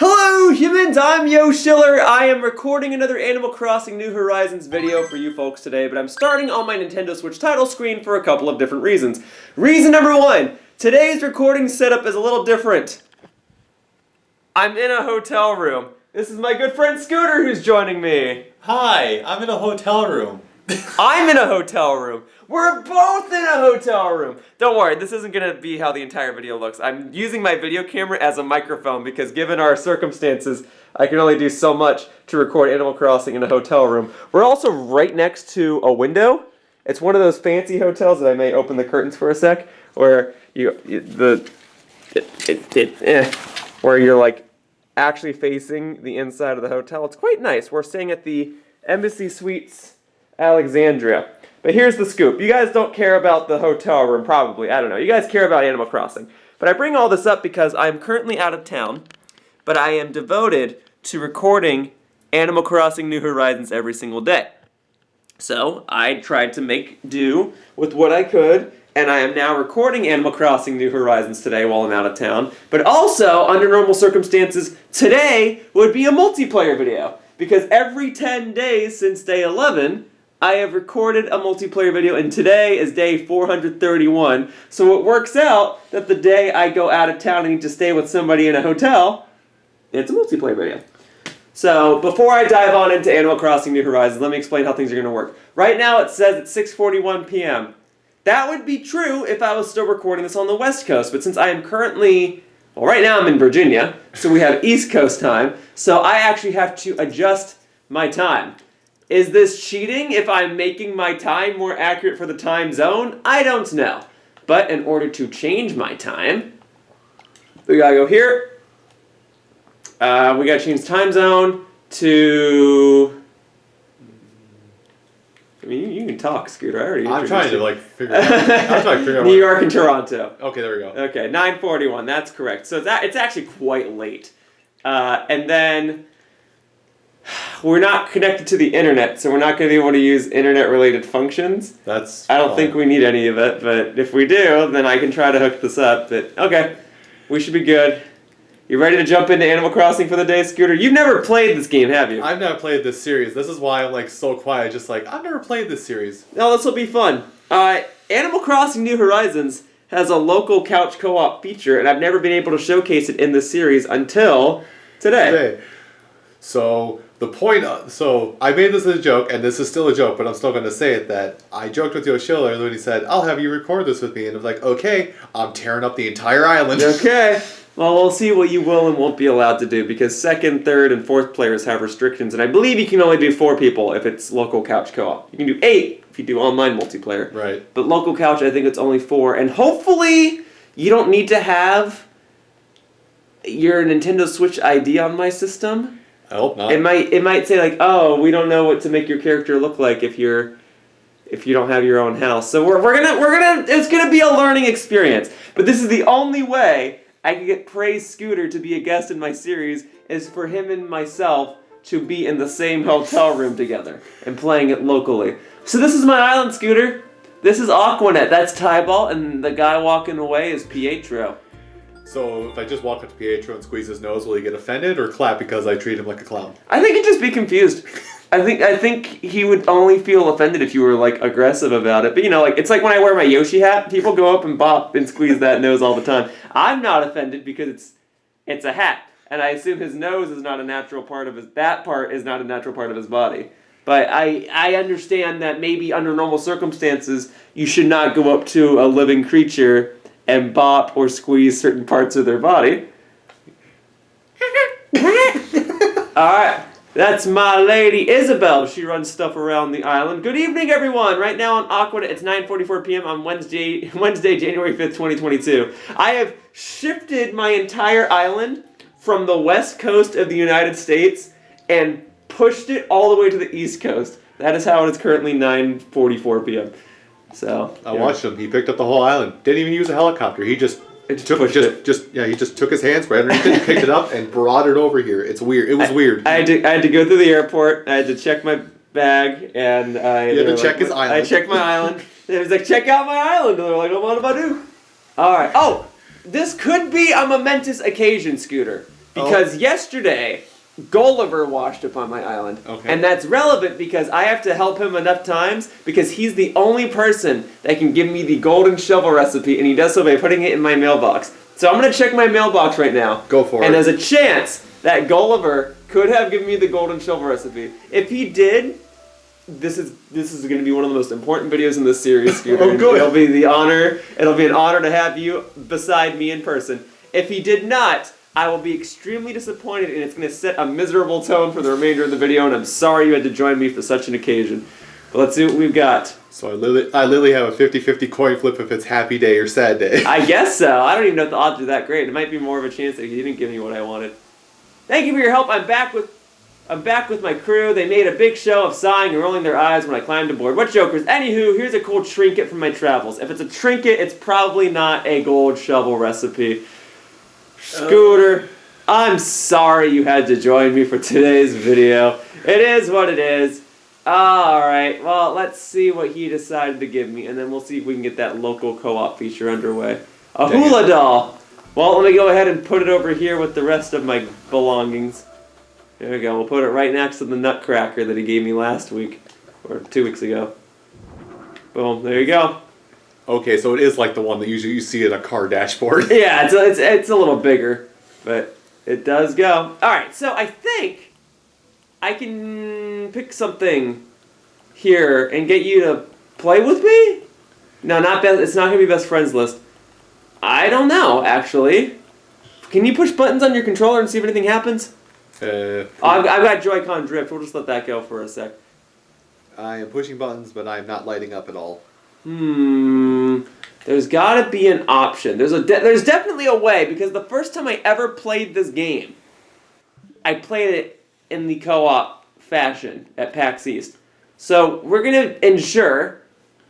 Hello humans, I'm Yoshiller. I am recording another Animal Crossing New Horizons video for you folks today, but I'm starting on my Nintendo Switch title screen for a couple of different reasons. Reason number one, today's recording setup is a little different. I'm in a hotel room. This is my good friend Scooter who's joining me. Hi, I'm in a hotel room. I'm in a hotel room. We're both in a hotel room. Don't worry, this isn't going to be how the entire video looks. I'm using my video camera as a microphone because given our circumstances, I can only do so much to record Animal Crossing in a hotel room. We're also right next to a window. It's one of those fancy hotels that I may open the curtains for a sec, where where you're like actually facing the inside of the hotel. It's quite nice. We're staying at the Embassy Suites Alexandria. But here's the scoop. You guys don't care about the hotel room, probably. I don't know. You guys care about Animal Crossing. But I bring all this up because I'm currently out of town, but I am devoted to recording Animal Crossing New Horizons every single day. So I tried to make do with what I could, and I am now recording Animal Crossing New Horizons today while I'm out of town. But also, under normal circumstances, today would be a multiplayer video. Because every 10 days since day 11, I have recorded a multiplayer video, and today is day 431. So it works out that the day I go out of town and need to stay with somebody in a hotel, it's a multiplayer video. So before I dive on into Animal Crossing New Horizons, let me explain how things are going to work. Right now it says it's 6:41 p.m. That would be true if I was still recording this on the West Coast, but since I am currently, well, right now I'm in Virginia, so we have East Coast time, so I actually have to adjust my time. Is this cheating if I'm making my time more accurate for the time zone? I don't know. But in order to change my time, we gotta go here. We gotta change time zone to... I mean, you can talk, Scooter. I already I'm trying to figure out. New York and Toronto. Okay, there we go. Okay, 9:41. That's correct. So it's actually quite late. And then we're not connected to the internet, so we're not going to be able to use internet-related functions. I don't think we need any of it, but if we do, then I can try to hook this up. But okay, we should be good. You ready to jump into Animal Crossing for the day, Scooter? You've never played this game, have you? I've never played this series. This is why I'm so quiet. Just I've never played this series. No, this will be fun. Animal Crossing New Horizons has a local couch co-op feature, and I've never been able to showcase it in this series until today. So so I made this as a joke, and this is still a joke, but I'm still going to say it, that I joked with Yoshiller when he said, I'll have you record this with me, and I was like, okay, I'm tearing up the entire island. Okay. Well, we'll see what you will and won't be allowed to do, because second, third, and fourth players have restrictions, and I believe you can only do 4 people if it's local couch co-op. You can do 8 if you do online multiplayer. Right. But local couch, I think it's only 4, and hopefully you don't need to have your Nintendo Switch ID on my system. I hope not. It might say oh, we don't know what to make your character look like if you don't have your own house. So we're gonna it's gonna be a learning experience. But this is the only way I can get PraisedScooter to be a guest in my series is for him and myself to be in the same hotel room together and playing it locally. So this is my island, Scooter. This is Aquanet. That's Tybalt, and the guy walking away is Pietro. So if I just walk up to Pietro and squeeze his nose, will he get offended or clap because I treat him like a clown? I think he'd just be confused. I think he would only feel offended if you were aggressive about it. But it's like when I wear my Yoshi hat, people go up and bop and squeeze that nose all the time. I'm not offended because it's a hat, and I assume his nose is not a natural part of that part is not a natural part of his body. But I understand that maybe under normal circumstances you should not go up to a living creature and bop or squeeze certain parts of their body. Alright, that's my lady Isabel. She runs stuff around the island. Good evening, everyone. Right now on Aquanet, it's 9:44 p.m. on Wednesday, January 5th, 2022. I have shifted my entire island from the west coast of the United States and pushed it all the way to the east coast. That is how it is currently 9:44 p.m. So I watched him. He picked up the whole island. Didn't even use a helicopter. He just he just took his hands right underneath it, picked it up, and brought it over here. It's weird. It was weird. I had to go through the airport. I had to check my bag, and you had to check his island. I checked my island. It was like, check out my island. And they're like, what about you? All right. Oh, this could be a momentous occasion, Scooter. Because yesterday, Gulliver washed up on my island. Okay. And that's relevant because I have to help him enough times because he's the only person that can give me the golden shovel recipe, and he does so by putting it in my mailbox. So I'm going to check my mailbox right now. Go for it. And there's a chance that Gulliver could have given me the golden shovel recipe. If he did, this is going to be one of the most important videos in this series, Scooter. Oh, good. It'll be an honor to have you beside me in person. If he did not, I will be extremely disappointed, and it's going to set a miserable tone for the remainder of the video, and I'm sorry you had to join me for such an occasion. But let's see what we've got. So I literally have a 50-50 coin flip if it's happy day or sad day. I guess so. I don't even know if the odds are that great. It might be more of a chance that he didn't give me what I wanted. Thank you for your help. I'm back with my crew. They made a big show of sighing and rolling their eyes when I climbed aboard. What jokers? Anywho, here's a cool trinket from my travels. If it's a trinket, it's probably not a gold shovel recipe. Scooter, I'm sorry you had to join me for today's video. It is what it is. Alright, well, let's see what he decided to give me, and then we'll see if we can get that local co-op feature underway. A hula doll! Well, let me go ahead and put it over here with the rest of my belongings. There we go, we'll put it right next to the nutcracker that he gave me last week, or 2 weeks ago. Boom, there you go. Okay, so it is like the one that usually you see in a car dashboard. Yeah, it's a little bigger, but it does go. Alright, so I think I can pick something here and get you to play with me? No, it's not going to be best friends list. I don't know, actually. Can you push buttons on your controller and see if anything happens? I've got Joy-Con drift. We'll just let that go for a sec. I am pushing buttons, but I am not lighting up at all. There's gotta be an option. There's definitely a way, because the first time I ever played this game, I played it in the co-op fashion at PAX East. So we're gonna ensure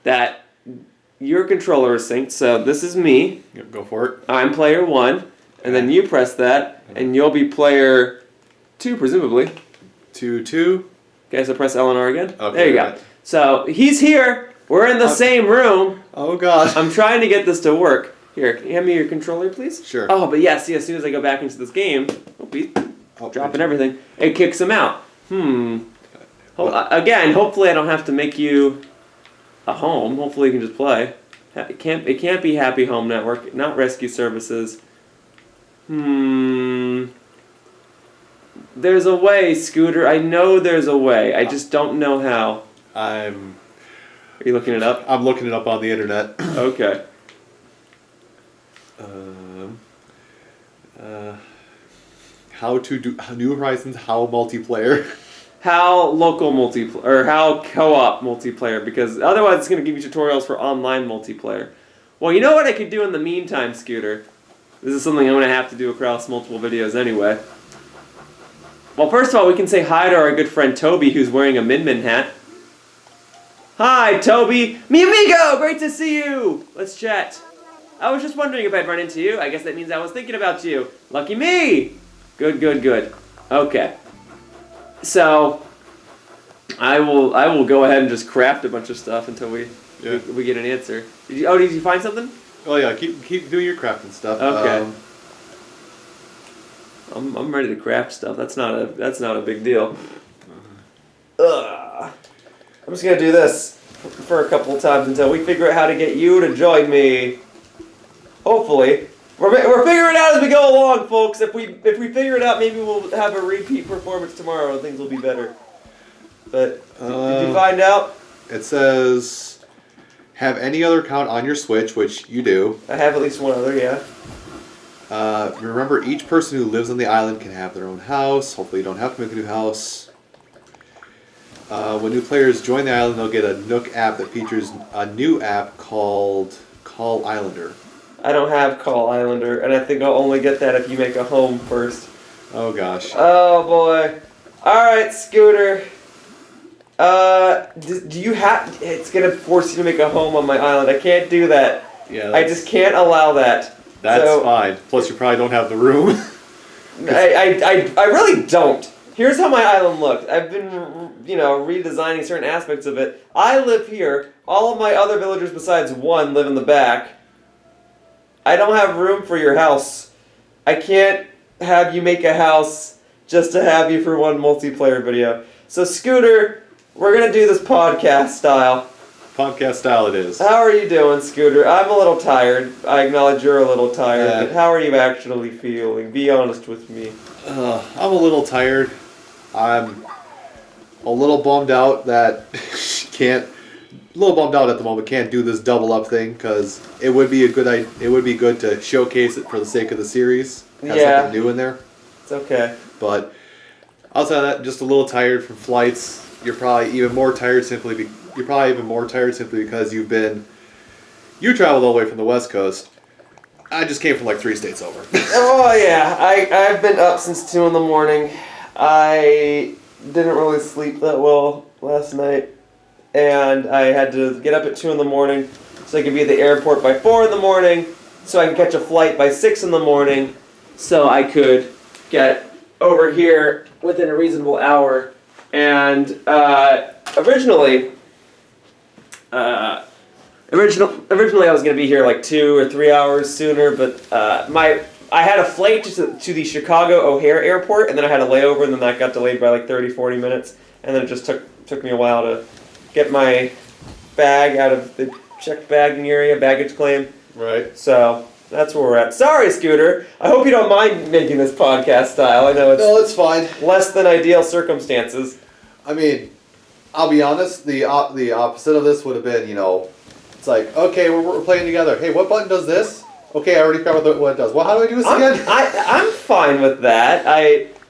that your controller is synced. So this is me. Yep, go for it. I'm player 1, and then you press that, and you'll be player 2, presumably. 2. Okay, so press L and R again. Okay, there you go. So he's here. We're in the same room. Oh, God. I'm trying to get this to work. Here, can you hand me your controller, please? Sure. Oh, but yeah, see, as soon as I go back into this game, dropping everything, it kicks him out. Again, hopefully I don't have to make you a home. Hopefully you can just play. It can't be Happy Home Network, not Rescue Services. There's a way, Scooter. I know there's a way. I just don't know how. Are you looking it up? I'm looking it up on the internet. Okay. How to do New Horizons, how multiplayer. How local multiplayer, or how co-op multiplayer, because otherwise it's going to give you tutorials for online multiplayer. Well, you know what I could do in the meantime, Scooter? This is something I'm going to have to do across multiple videos anyway. Well, first of all, we can say hi to our good friend Toby, who's wearing a Min Min hat. Hi, Toby! Mi amigo! Great to see you! Let's chat. I was just wondering if I'd run into you. I guess that means I was thinking about you. Lucky me! Good, good, good. Okay. So, I will go ahead and just craft a bunch of stuff until we get an answer. Did you find something? Oh yeah, keep doing your crafting stuff. Okay. I'm ready to craft stuff. That's not a big deal. I'm just gonna do this for a couple of times until we figure out how to get you to join me. Hopefully, we're figuring it out as we go along, folks. If we figure it out, maybe we'll have a repeat performance tomorrow and things will be better. But did you find out? It says have any other account on your Switch, which you do. I have at least one other, yeah. Remember, each person who lives on the island can have their own house. Hopefully you don't have to make a new house. When new players join the island, they'll get a Nook app that features a new app called Call Islander. I don't have Call Islander, and I think I'll only get that if you make a home first. Oh gosh. Oh boy. Alright, Scooter. Do you have... It's gonna force you to make a home on my island. I can't do that. Yeah. I just can't allow that. That's fine. Plus you probably don't have the room. I really don't. Here's how my island looks. I've been, redesigning certain aspects of it. I live here. All of my other villagers besides one live in the back. I don't have room for your house. I can't have you make a house just to have you for one multiplayer video. So Scooter, we're gonna do this podcast style. Podcast style it is. How are you doing, Scooter? I'm a little tired. I acknowledge you're a little tired. But how are you actually feeling? Be honest with me. I'm a little tired. I'm a little bummed out that a little bummed out at the moment can't do this double up thing because it would be good to showcase it for the sake of the series. Have something new in there. It's okay. But outside of that, just a little tired from flights. You're probably even more tired simply because you traveled all the way from the West Coast. I just came from like 3 states over. Oh yeah, I've been up since 2 in the morning. I didn't really sleep that well last night, and I had to get up at 2 in the morning so I could be at the airport by 4 in the morning, so I could catch a flight by 6 in the morning, so I could get over here within a reasonable hour. And originally I was going to be here like 2 or 3 hours sooner, but I had a flight to the Chicago O'Hare Airport, and then I had a layover, and then that got delayed by like 30-40 minutes, and then it just took me a while to get my bag out of the checked bagging area, baggage claim. Right. So that's where we're at. Sorry, Scooter. I hope you don't mind making this podcast style. I know it's fine. Less than ideal circumstances. I mean, I'll be honest. The opposite of this would have been, it's like, okay, we're playing together. Hey, what button does this? Okay, I already covered what it does. Well, how do I do this again? I'm fine with that.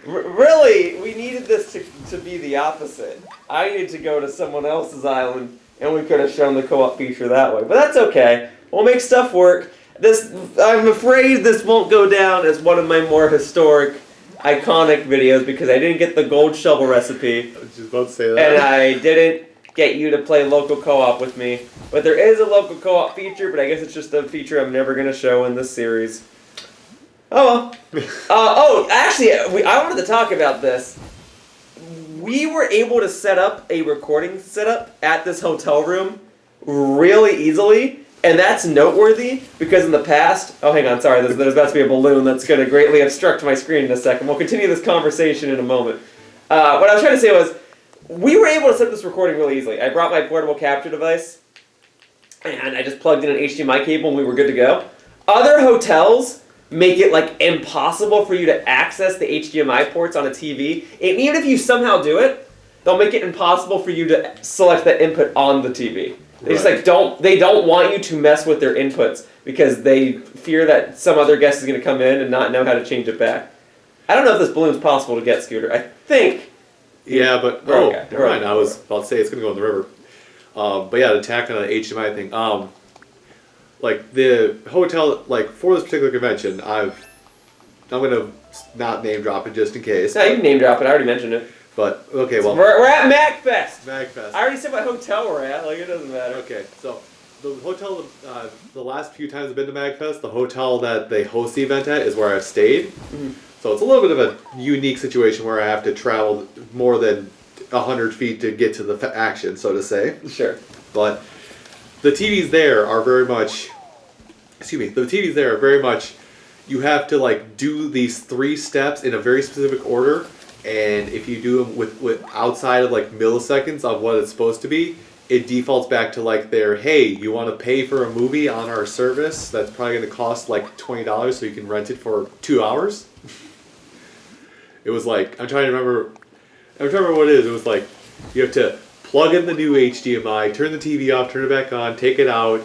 Really, we needed this to be the opposite. I needed to go to someone else's island, and we could have shown the co-op feature that way. But that's okay. We'll make stuff work. I'm afraid this won't go down as one of my more historic, iconic videos because I didn't get the gold shovel recipe. I was just about to say that. And I didn't get you to play local co-op with me. But there is a local co-op feature, but I guess it's just a feature I'm never going to show in this series. Oh well. Actually, I wanted to talk about this. We were able to set up a recording setup at this hotel room really easily. And that's noteworthy because in the past... Oh, hang on, sorry. There's about to be a balloon that's going to greatly obstruct my screen in a second. We'll continue this conversation in a moment. What I was trying to say was, we were able to set this recording really easily. I brought my portable capture device, and I just plugged in an HDMI cable, and we were good to go. Other hotels make it, impossible for you to access the HDMI ports on a TV. And even if you somehow do it, they'll make it impossible for you to select that input on the TV. They just don't want you to mess with their inputs because they fear that some other guest is going to come in and not know how to change it back. I don't know if this balloon's possible to get, Scooter. I think. Yeah, but never mind. I was about to say it's going to go in the river. But yeah, to tack on the HDMI thing. The hotel, for this particular convention, I'm going to not name drop it just in case. No, you can name drop it. I already mentioned it. But, okay, well... We're at MAGFest! MAGFest. I already said what hotel we're at. It doesn't matter. Okay, so the hotel, the last few times I've been to MAGFest, the hotel that they host the event at is where I've stayed. Mm-hmm. So it's a little bit of a unique situation where I have to travel more than 100 feet to get to the action, so to say. Sure. But the TVs there are very much... You have to, do these 3 steps in a very specific order. And if you do them with outside of milliseconds of what it's supposed to be, it defaults back to their, hey, you want to pay for a movie on our service that's probably going to cost $20 so you can rent it for 2 hours. It was I'm trying to remember what it is. It was you have to plug in the new HDMI, turn the TV off, turn it back on, take it out,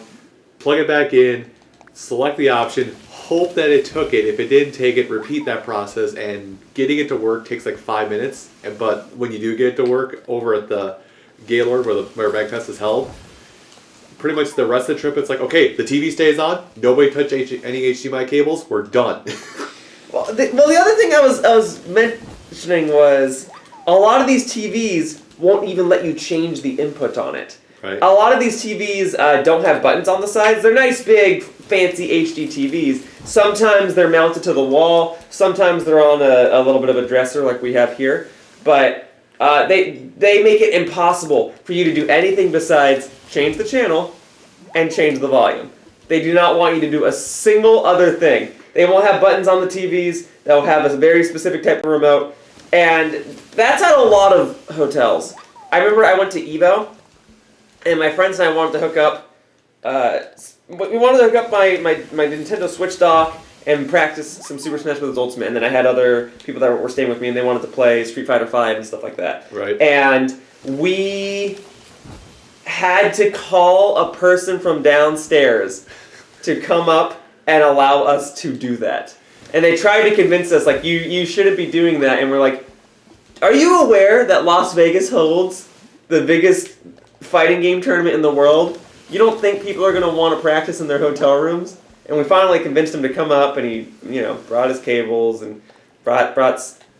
plug it back in, select the option, hope that it took it. If it didn't take it, repeat that process, and getting it to work takes 5 minutes. But when you do get it to work over at the Gaylord where MAGFest is held, pretty much the rest of the trip it's okay, the TV stays on, nobody touch any HDMI cables, we're done. Well, the other thing I was mentioning was a lot of these TVs won't even let you change the input on it. Right. A lot of these TVs don't have buttons on the sides. They're nice, big, fancy HD TVs. Sometimes they're mounted to the wall. Sometimes they're on a little bit of a dresser like we have here. But they make it impossible for you to do anything besides change the channel and change the volume. They do not want you to do a single other thing. They won't have buttons on the TVs. that will have a very specific type of remote. And that's at a lot of hotels. I remember I went to Evo, and my friends and I wanted to hook up. We wanted to hook up my Nintendo Switch dock and practice some Super Smash Bros. Ultimate. And then I had other people that were staying with me, and they wanted to play Street Fighter V and stuff like that. Right. And we had to call a person from downstairs to come up and allow us to do that. And they tried to convince us, like, you shouldn't be doing that. And we're like, are you aware that Las Vegas holds the biggest fighting game tournament in the world? You don't think people are going to want to practice in their hotel rooms? And we finally convinced him to come up, and he, brought his cables and brought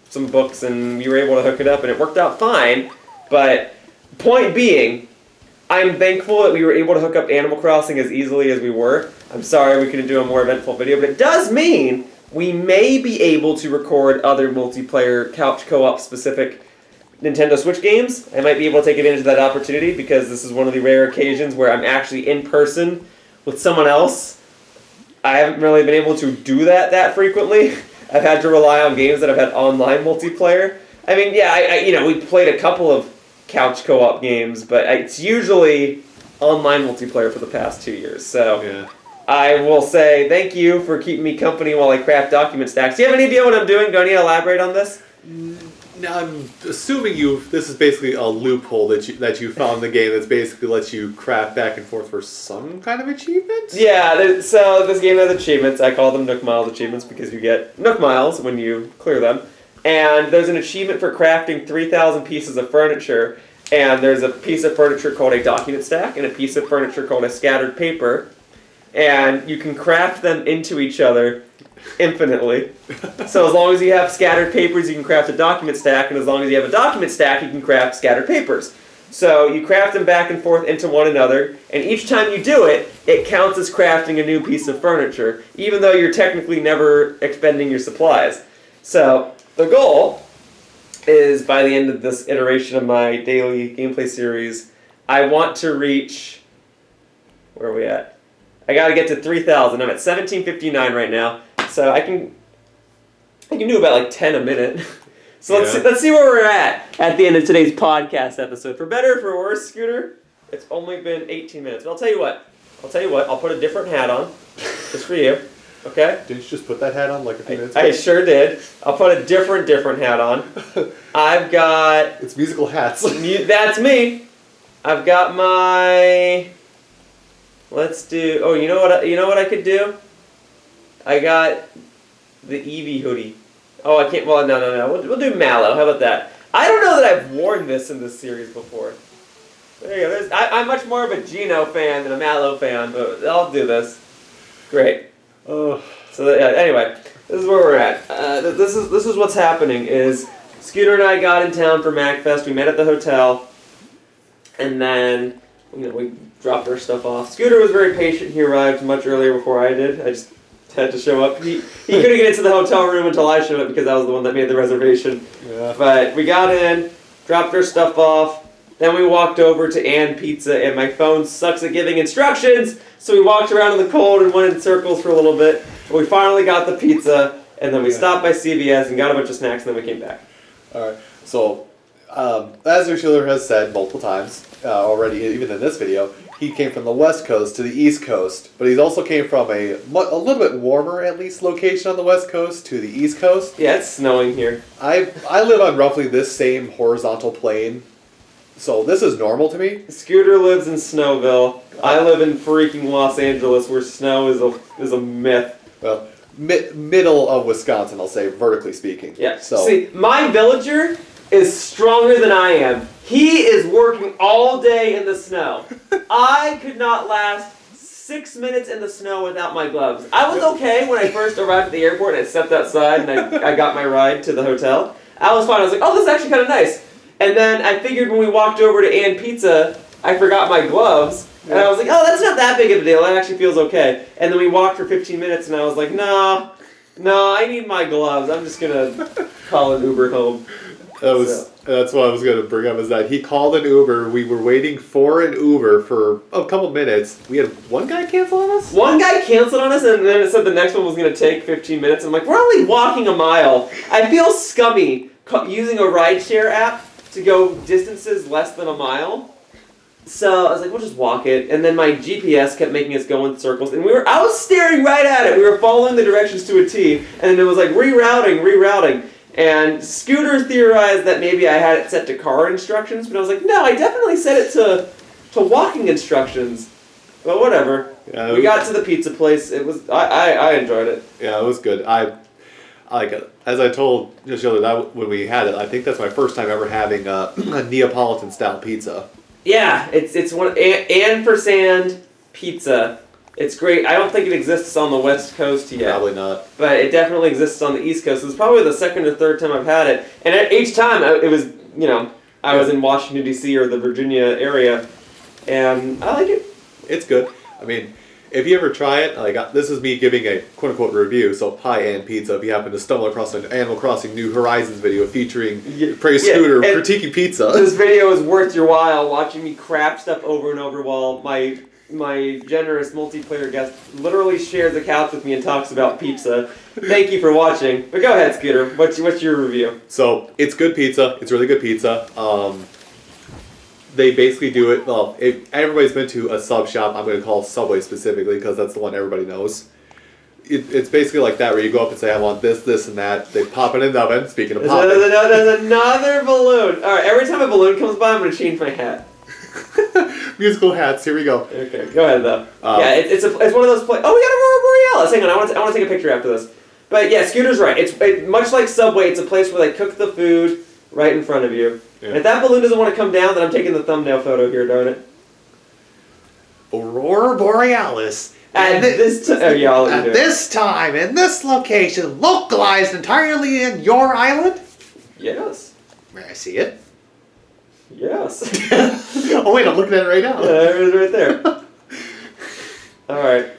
some books, and we were able to hook it up, and it worked out fine. But point being, I'm thankful that we were able to hook up Animal Crossing as easily as we were. I'm sorry we couldn't do a more eventful video, but it does mean we may be able to record other multiplayer couch co-op specific Nintendo Switch games. I might be able to take advantage of that opportunity because this is one of the rare occasions where I'm actually in person with someone else. I haven't really been able to do that frequently. I've had to rely on games that have had online multiplayer. I mean, yeah, we played a couple of couch co-op games, but it's usually online multiplayer for the past 2 years. So Yeah. I will say thank you for keeping me company while I craft document stacks. Do you have any idea what I'm doing? Do I need to elaborate on this? Now I'm assuming this is basically a loophole that you found in the game that's basically lets you craft back and forth for some kind of achievement? Yeah, so this game has achievements. I call them Nook Miles achievements because you get Nook Miles when you clear them. And there's an achievement for crafting 3,000 pieces of furniture. And there's a piece of furniture called a document stack and a piece of furniture called a scattered paper. And you can craft them into each other infinitely. So as long as you have scattered papers, you can craft a document stack, and as long as you have a document stack, you can craft scattered papers. So you craft them back and forth into one another, and each time you do it, it counts as crafting a new piece of furniture, even though you're technically never expending your supplies. So the goal is, by the end of this iteration of my daily gameplay series, I want to reach... Where are we at? I gotta get to 3,000. I'm at 1759 right now. So I can do about like 10 a minute. So let's see where we're at the end of today's podcast episode. For better or for worse, Scooter, it's only been 18 minutes. But I'll tell you what. I'll put a different hat on, just for you. Okay? Didn't you just put that hat on like a few minutes ago? I sure did. I'll put a different hat on. I've got... It's musical hats. That's me. I've got my... Let's do... Oh, you know what I could do? I got the Eevee hoodie. Oh, I can't... Well, no. We'll do Mallow. How about that? I don't know that I've worn this in this series before. There you go. I'm much more of a Geno fan than a Mallow fan, but I'll do this. Great. So anyway, this is where we're at. This is what's happening. Is Scooter and I got in town for MAGFest. We met at the hotel, and then we dropped our stuff off. Scooter was very patient. He arrived much earlier before I did. I just had to show up. He couldn't get into the hotel room until I showed up because I was the one that made the reservation. Yeah. But we got in, dropped our stuff off. Then we walked over to Ann Pizza, and my phone sucks at giving instructions, so we walked around in the cold and went in circles for a little bit. But we finally got the pizza, and then we stopped by CVS and got a bunch of snacks, and then we came back. Alright, so as Yoshiller has said multiple times already, even in this video, he came from the West Coast to the East Coast, but he also came from a little bit warmer, at least, location on the West Coast to the East Coast. Yeah, it's snowing here. I live on roughly this same horizontal plane, so this is normal to me. Scooter lives in Snowville. I live in freaking Los Angeles, where snow is a myth. Well, middle of Wisconsin, I'll say, vertically speaking. Yeah. So see, my villager is stronger than I am. He is working all day in the snow. I could not last 6 minutes in the snow without my gloves. I was okay when I first arrived at the airport and I stepped outside and I got my ride to the hotel. I was fine. I was like, oh, this is actually kind of nice. And then I figured when we walked over to Ann Pizza, I forgot my gloves. And I was like, oh, that's not that big of a deal. That actually feels okay. And then we walked for 15 minutes and I was like, no, I need my gloves. I'm just going to call an Uber home. That's what I was going to bring up, is that he called an Uber. We were waiting for an Uber for a couple minutes. We had one guy cancel on us? One guy canceled on us, and then it said the next one was going to take 15 minutes. I'm like, we're only walking a mile. I feel scummy using a rideshare app to go distances less than a mile. So I was like, we'll just walk it. And then my GPS kept making us go in circles. And I was staring right at it. We were following the directions to a T. And it was like, rerouting. And Scooter theorized that maybe I had it set to car instructions. But I was like, no, I definitely set it to walking instructions. But whatever. Yeah, we got to the pizza place. It was I enjoyed it. Yeah, it was good. I like it. As I told Yoshiller that when we had it, I think that's my first time ever having a Neapolitan style pizza. Yeah, it's one and pizza. It's great. I don't think it exists on the West Coast yet. Probably not. But it definitely exists on the East Coast. It's probably the second or third time I've had it. And each time it was, I was in Washington, D.C. or the Virginia area. And I like it. It's good. I mean, if you ever try it, this is me giving a quote-unquote review, so pie and pizza, if you happen to stumble across an Animal Crossing New Horizons video featuring PraisedScooter critiquing pizza. This video is worth your while, watching me crap stuff over and over while my generous multiplayer guest literally shares a couch with me and talks about pizza. Thank you for watching. But go ahead, Scooter. What's your review? So, it's good pizza. It's really good pizza. They basically do it, well, if everybody's been to a sub shop, I'm going to call Subway specifically because that's the one everybody knows. It's basically like that, where you go up and say, I want this, this, and that. They pop it in the oven, speaking of popping. There's another balloon. Alright, every time a balloon comes by, I'm going to change my hat. Musical hats, here we go. Okay, go ahead though. Yeah, it's one of those places. Oh, we got Aurora Borealis. Hang on, I want to take a picture after this. But yeah, Scooter's right. It's much like Subway, it's a place where they cook the food right in front of you. Yeah. And if that balloon doesn't want to come down, then I'm taking the thumbnail photo here, darn it. Aurora Borealis. At this time, in this location, localized entirely in your island? Yes. May I see it? Yes. Oh wait, I'm looking at it right now. Yeah, there it is right there. Alright.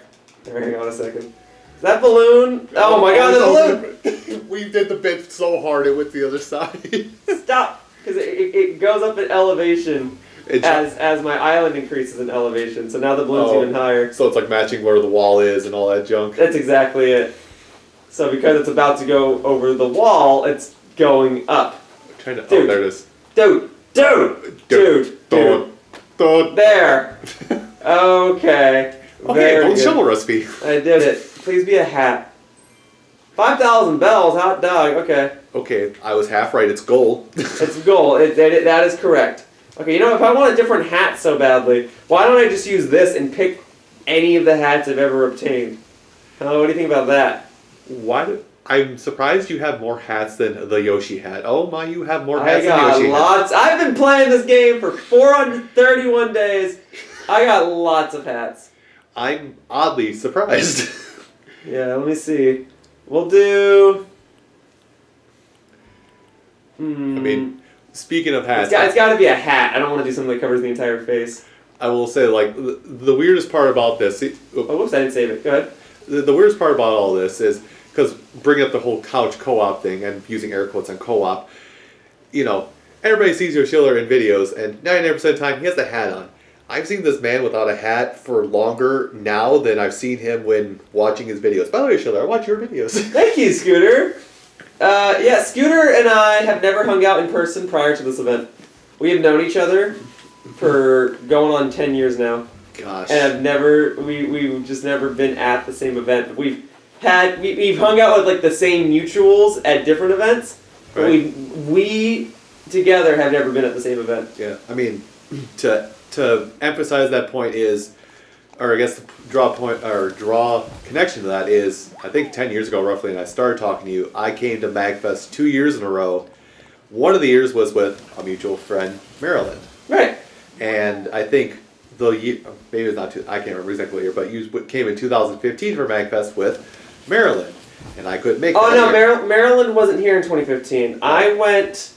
Hang on a second. Is that balloon? Oh my god, the balloon! We did the bit so hard it went the other side. Stop! Because it goes up in elevation as my island increases in elevation. So now the balloon's even higher. So it's like matching where the wall is and all that junk. That's exactly it. So because it's about to go over the wall, it's going up. There it is. Dude! There! Okay. Okay, don't shovel recipe. I did it. Please be a hat. 5,000 bells, hot dog, okay. Okay, I was half right, it's gold. It's gold, that is correct. Okay, if I want a different hat so badly, why don't I just use this and pick any of the hats I've ever obtained? What do you think about that? I'm surprised you have more hats than the Yoshi hat. Oh my, you have more hats than Yoshi lots. I've been playing this game for 431 days. I got lots of hats. I'm oddly surprised. Yeah, let me see. We'll do... I mean, speaking of hats... It's got to be a hat. I don't want to do something that covers the entire face. I will say, the weirdest part about this... Oh, whoops, I didn't save it. Go ahead. The weirdest part about all this is, because bringing up the whole couch co-op thing, and using air quotes on co-op, everybody sees Yoshiller in videos, and 99% of the time, he has the hat on. I've seen this man without a hat for longer now than I've seen him when watching his videos. By the way, Yoshiller, I watch your videos. Thank you, Scooter. Yeah, Scooter and I have never hung out in person prior to this event. We have known each other for going on 10 years now. Gosh. And we've just never been at the same event. We've hung out with the same mutuals at different events. Right. But we together have never been at the same event. Yeah, I mean, to emphasize that point is, or I guess to draw connection to that is, I think 10 years ago roughly, and I started talking to you, I came to MAGFest 2 years in a row. One of the years was with a mutual friend, Maryland. Right. And I think the year, maybe it's not I can't remember exactly what year, but you came in 2015 for MAGFest with Maryland. And I couldn't make Maryland wasn't here in 2015. I went...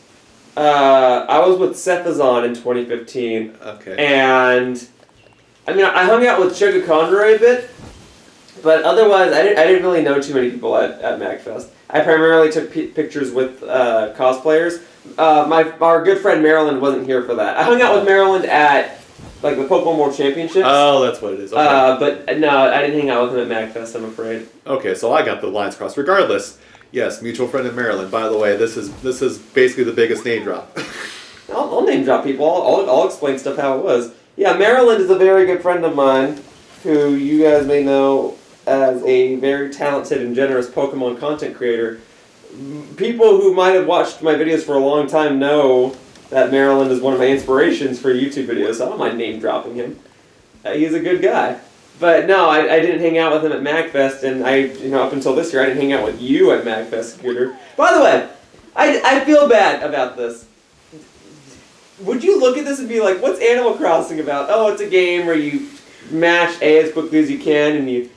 I was with Cephazon in 2015. Okay. And I hung out with Sugar Conroy a bit, but otherwise I didn't really know too many people at MAGFest. I primarily took pictures with cosplayers. our good friend Maryland wasn't here for that. I hung out with Maryland at like the Pokemon World Championships. Oh, that's what it is. Okay. But no, I didn't hang out with him at MAGFest, I'm afraid. Okay, so I got the lines crossed. Regardless, yes, mutual friend in Maryland. By the way, this is basically the biggest name drop. I'll name drop people. I'll explain stuff how it was. Yeah, Maryland is a very good friend of mine, who you guys may know as a very talented and generous Pokemon content creator. People who might have watched my videos for a long time know that Maryland is one of my inspirations for YouTube videos, so I don't mind name dropping him. He's a good guy. But no, I didn't hang out with him at MAGFest, and up until this year, I didn't hang out with you at MAGFest, Scooter. By the way, I feel bad about this. Would you look at this and be like, what's Animal Crossing about? Oh, it's a game where you mash A as quickly as you can and you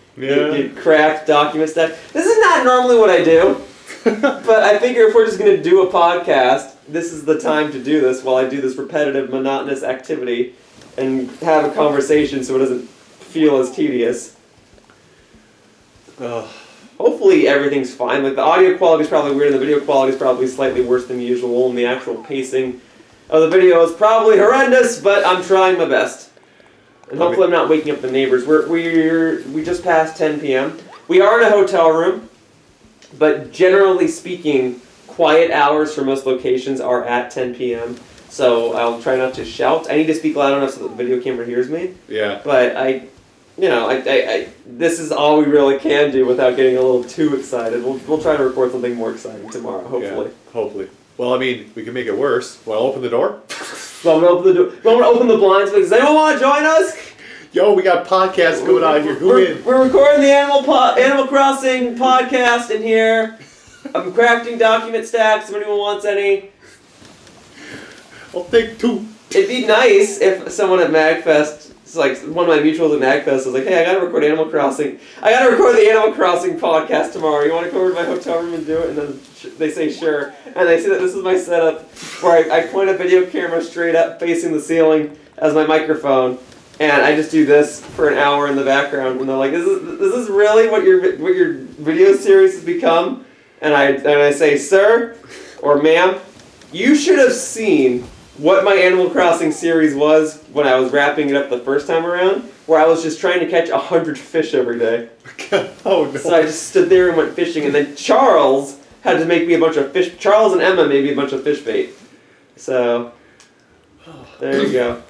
craft document stuff. This is not normally what I do, but I figure if we're just going to do a podcast, this is the time to do this while I do this repetitive, monotonous activity and have a conversation so it doesn't feel as tedious. Hopefully everything's fine. Like the audio quality is probably weird and the video quality is probably slightly worse than usual and the actual pacing of the video is probably horrendous, but I'm trying my best. And hopefully I'm not waking up the neighbors. We just passed 10 p.m. We are in a hotel room, but generally speaking, quiet hours for most locations are at 10 p.m. So I'll try not to shout. I need to speak loud enough so that the video camera hears me. Yeah. But I this is all we really can do without getting a little too excited. We'll try to record something more exciting tomorrow, hopefully. Yeah, hopefully. Well, I mean, we can make it worse. Want to open the door? So I'm gonna open the door. I'm gonna open the blinds. Does anyone want to join us? Yo, we got podcasts going on here. Who in? We're recording the Animal Crossing podcast in here. I'm crafting document stacks. If anyone wants any, I'll take 2. it'd be nice if someone at MAGFest. It's like one of my mutuals at MAGFest was like, hey, I gotta record Animal Crossing. I gotta record the Animal Crossing podcast tomorrow. You want to come over to my hotel room and do it? And then they say sure. And they see that this is my setup where I point a video camera straight up facing the ceiling as my microphone. And I just do this for an hour in the background. And they're like, is this really what your video series has become? And I say, sir or ma'am, you should have seen what my Animal Crossing series was when I was wrapping it up the first time around, where I was just trying to catch 100 fish every day. Oh no. So I just stood there and went fishing, and then Charles had to make me a bunch of fish. Charles and Emma made me a bunch of fish bait. So, there you go.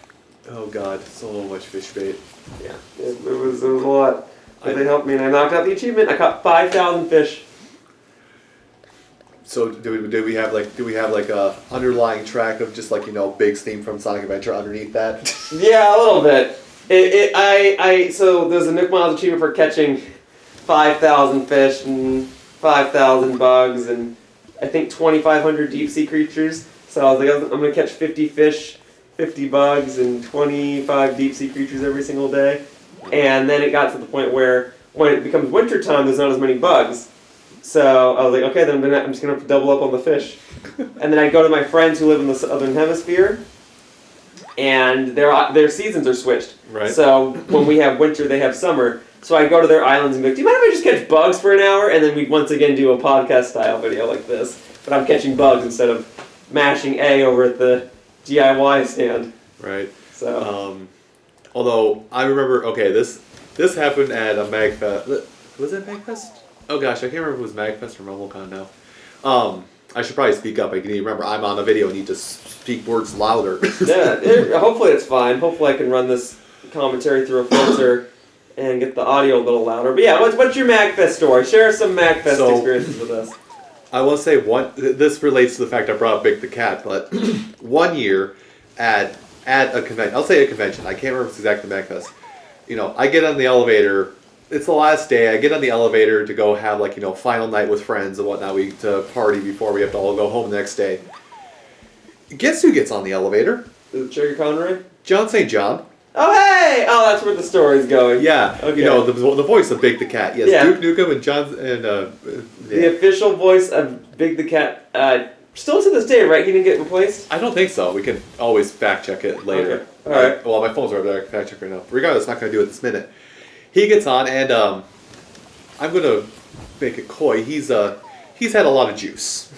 Oh god, so much fish bait. Yeah, it was a lot. But they helped me, and I knocked out the achievement. I caught 5,000 fish. So do we have like a underlying track of just like Big's theme from Sonic Adventure underneath that? Yeah, a little bit. So there's a Nook Miles achievement for catching 5,000 fish and 5,000 bugs and I think 2,500 deep sea creatures. So I was like, I'm gonna catch 50 fish, 50 bugs, and 25 deep sea creatures every single day. And then it got to the point where when it becomes winter time, there's not as many bugs. So I was like, okay, then I'm just going to have to double up on the fish. And then I'd go to my friends who live in the southern hemisphere, and their seasons are switched. Right. So when we have winter, they have summer. So I'd go to their islands and be like, do you mind if I just catch bugs for an hour? And then we'd once again do a podcast-style video like this. But I'm catching bugs instead of mashing A over at the DIY stand. Right. So. Although, I remember, okay, this happened at a MAGFest. Was it MAGFest? Oh gosh, I can't remember if it was MAGFest or MobileCon now. I should probably speak up. I can remember I'm on a video and need to speak words louder. Yeah, hopefully it's fine. Hopefully I can run this commentary through a filter and get the audio a little louder. But yeah, what's your MAGFest story? Share some MAGFest experiences with us. I will say this relates to the fact I brought up Big the Cat, but one year at a convention, I'll say a convention, I can't remember if it's exactly MAGFest. I get on the elevator. It's the last day. I get on the elevator to go have final night with friends and whatnot. To party before we have to all go home the next day. Guess who gets on the elevator? Is it Trigger Conroy? John St. John. Oh hey! Oh, that's where the story's going. Yeah. Okay. The voice of Big the Cat. Yes. Yeah. Duke Nukem and John and The official voice of Big the Cat. Still to this day, right? He didn't get replaced? I don't think so. We can always fact check it later. Okay. All right. Well, my phone's right there. I can fact check right now. Regardless, I'm not going to do it this minute. He gets on, and I'm gonna make it coy. He's had a lot of juice.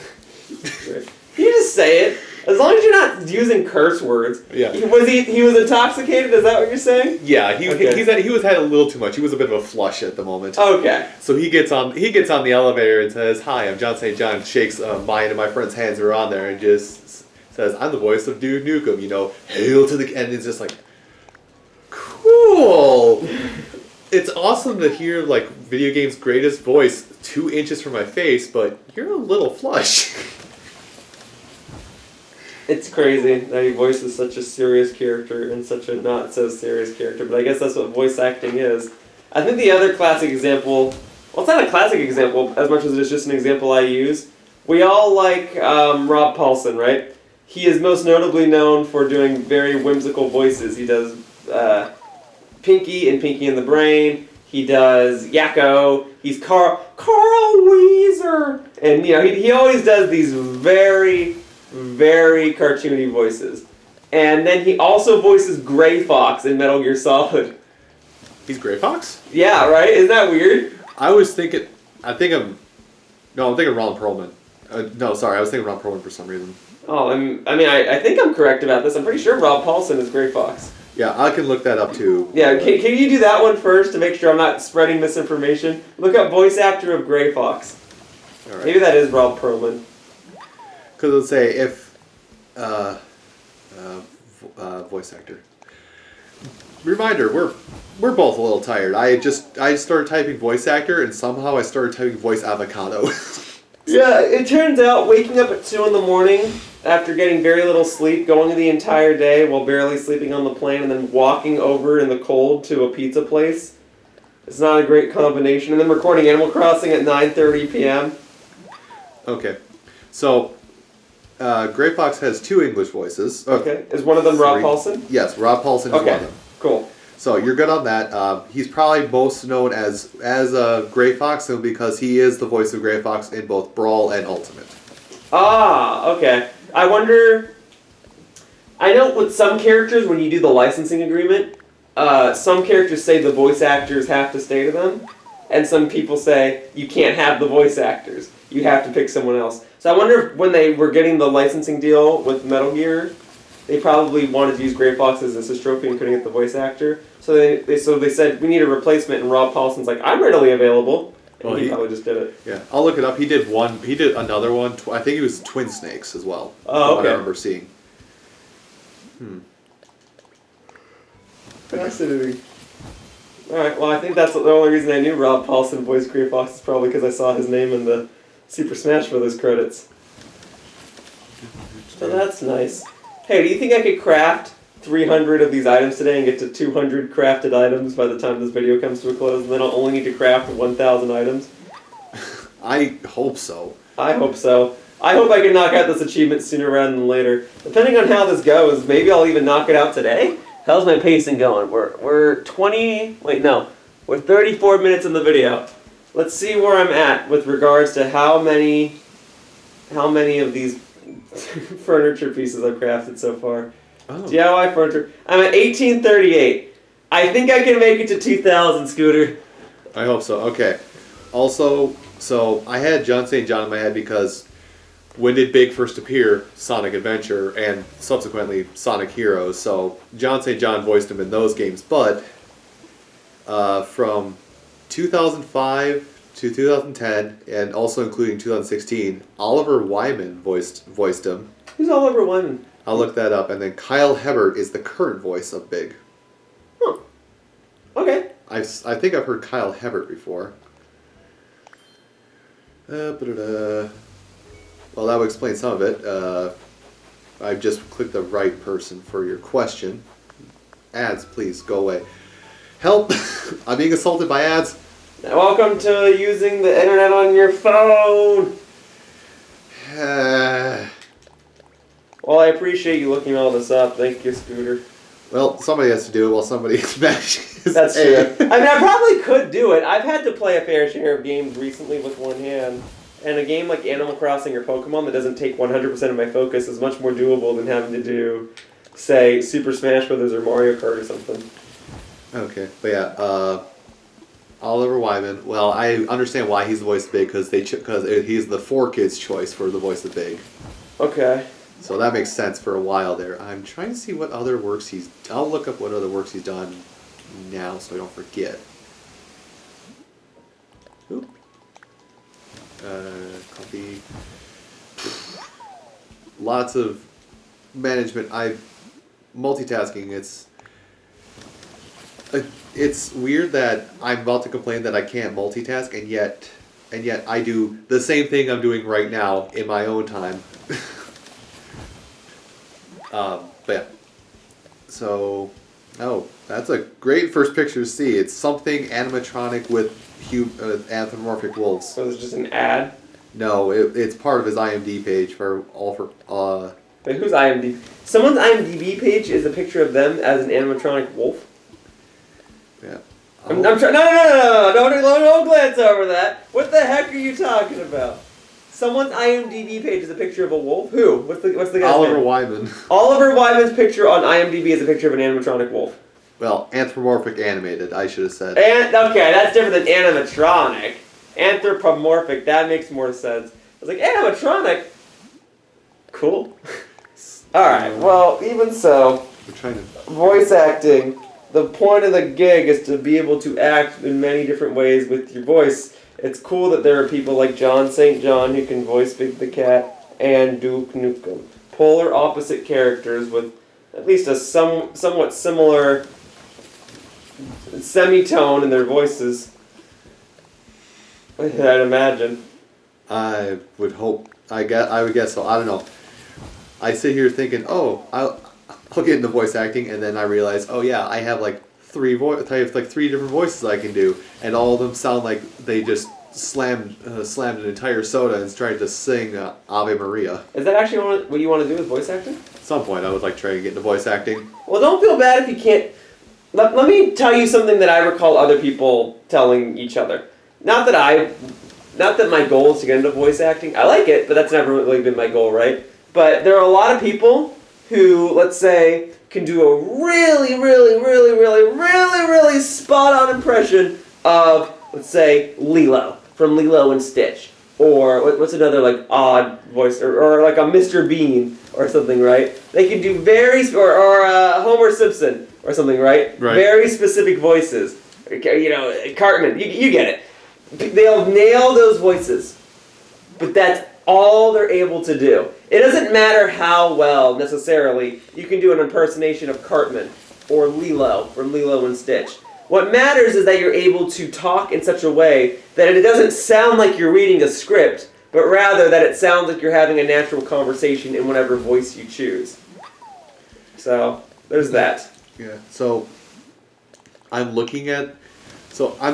Right. You just say it. As long as you're not using curse words. Yeah. He was intoxicated? Is that what you're saying? Yeah, he had a little too much. He was a bit of a flush at the moment. Okay. So he gets on the elevator and says, "Hi, I'm John St. John." Shakes mine and my friend's hands who are on there and just says, "I'm the voice of Duke Nukem. You know, hail to the..." And it's just like, cool. It's awesome to hear like video game's greatest voice 2 inches from my face, but you're a little flush. It's crazy that he voices such a serious character and such a not so serious character, but I guess that's what voice acting is. I think the other classic example, well, it's not a classic example as much as it's just an example I use. We all like Rob Paulsen, right? He is most notably known for doing very whimsical voices. He does Pinky and Pinky and the Brain. He does Yakko. He's Carl Weezer. And you know, he always does these very, very cartoony voices. And then he also voices Gray Fox in Metal Gear Solid. He's Gray Fox? Yeah, right? Isn't that weird? I'm thinking Ron Perlman. No, sorry, I was thinking Ron Perlman for some reason. Oh, I think I'm correct about this. I'm pretty sure Rob Paulsen is Gray Fox. Yeah, I can look that up too. Yeah, can you do that one first to make sure I'm not spreading misinformation? Look up voice actor of Gray Fox. All right. Maybe that is Rob Perlman. Because let's say if voice actor. Reminder: we're both a little tired. I just started typing voice actor, and somehow I started typing voice avocado. Yeah, it turns out waking up at 2 in the morning after getting very little sleep, going the entire day while barely sleeping on the plane, and then walking over in the cold to a pizza place. It's not a great combination. And then recording Animal Crossing at 9:30 p.m. Okay, so Gray Fox has 2 English voices. Okay, is one of them Rob Paulsen? Yes, Rob Paulsen is one of them. Cool. So you're good on that. He's probably most known as Gray Fox because he is the voice of Gray Fox in both Brawl and Ultimate. Ah, okay. I wonder... I know with some characters, when you do the licensing agreement, some characters say the voice actors have to stay to them, and some people say you can't have the voice actors. You have to pick someone else. So I wonder if when they were getting the licensing deal with Metal Gear, they probably wanted to use Gray Fox as a trophy and couldn't get the voice actor. So they said, we need a replacement, and Rob Paulsen's like, I'm readily available. And he probably just did it. Yeah, I'll look it up. He did another one. I think it was Twin Snakes as well. Oh, okay. I remember seeing. Fascinating. Alright, well I think that's the only reason I knew Rob Paulsen voiced Gray Fox is probably because I saw his name in the Super Smash Bros. Credits. So that's nice. Hey, do you think I could craft 300 of these items today and get to 200 crafted items by the time this video comes to a close, and then I'll only need to craft 1,000 items? I hope so. I hope so. I hope I can knock out this achievement sooner rather than later. Depending on how this goes, maybe I'll even knock it out today. How's my pacing going? We're 34 minutes in the video. Let's see where I'm at with regards to how many of these furniture pieces I've crafted so far. Oh. DIY furniture. I'm at 1838. I think I can make it to 2000, Scooter. I hope so. Okay. Also, so I had John St. John in my head because when did Big first appear? Sonic Adventure and subsequently Sonic Heroes. So John St. John voiced him in those games, but from 2005 to 2010 and also including 2016, Oliver Wyman voiced him. Who's Oliver Wyman? I'll look that up. And then Kyle Hebert is the current voice of Big. Huh. Okay. I think I've heard Kyle Hebert before. Well, that would explain some of it. I've just clicked the right person for your question. Ads, please, go away. Help! I'm being assaulted by ads. Welcome to using the internet on your phone. Well, I appreciate you looking all this up. Thank you, Scooter. Well, somebody has to do it while somebody smashes. That's true. I mean, I probably could do it. I've had to play a fair share of games recently with one hand. And a game like Animal Crossing or Pokemon that doesn't take 100% of my focus is much more doable than having to do, say, Super Smash Bros. Or Mario Kart or something. Okay, but yeah, Oliver Wyman. Well, I understand why he's the voice of Big because he's the 4Kids choice for the voice of Big. Okay. So that makes sense for a while there. I'm trying to see what other works he's... I'll look up what other works he's done now so I don't forget. Oop. Copy. Lots of management. Multitasking. It's weird that I'm about to complain that I can't multitask, and yet I do the same thing I'm doing right now in my own time. But yeah. So, that's a great first picture to see. It's something animatronic with anthropomorphic wolves. So it's just an ad? No, it's part of his IMDb page Wait, who's IMDb? Someone's IMDb page is a picture of them as an animatronic wolf? Yeah. I'm trying. No! Don't glance over that. What the heck are you talking about? Someone's IMDb page is a picture of a wolf. Who? What's the guy's name? Oliver Wyman. Oliver Wyman's picture on IMDb is a picture of an animatronic wolf. Well, anthropomorphic animated, I should have said. Okay, that's different than animatronic. Anthropomorphic, that makes more sense. I was like, animatronic? Cool. Alright, well, even so, We're trying to... voice acting, the point of the gig is to be able to act in many different ways with your voice. It's cool that there are people like John St. John who can voice Big the Cat and Duke Nukem. Polar opposite characters with at least a somewhat similar semitone in their voices. I'd imagine. I would guess so. I don't know. I sit here thinking, I'll get into voice acting, and then I realize, I have like three different voices I can do, and all of them sound like they just slammed an entire soda and tried to sing Ave Maria. Is that actually what you want to do with voice acting? At some point, I would like trying to get into voice acting. Well, don't feel bad if you can't. Let me tell you something that I recall other people telling each other. Not that my goal is to get into voice acting. I like it, but that's never really been my goal, right? But there are a lot of people who, let's say, can do a really, really, really, really, really, really spot-on impression of, let's say, Lilo from Lilo and Stitch. Or what's another like odd voice, or like a Mr. Bean or something, right? They can do or Homer Simpson or something, right? Very specific voices. You know, Cartman, you get it. They'll nail those voices, but that's all they're able to do. It doesn't matter how well, necessarily, you can do an impersonation of Cartman or Lilo from Lilo and Stitch. What matters is that you're able to talk in such a way that it doesn't sound like you're reading a script, but rather that it sounds like you're having a natural conversation in whatever voice you choose. So, there's that. Yeah, so I'm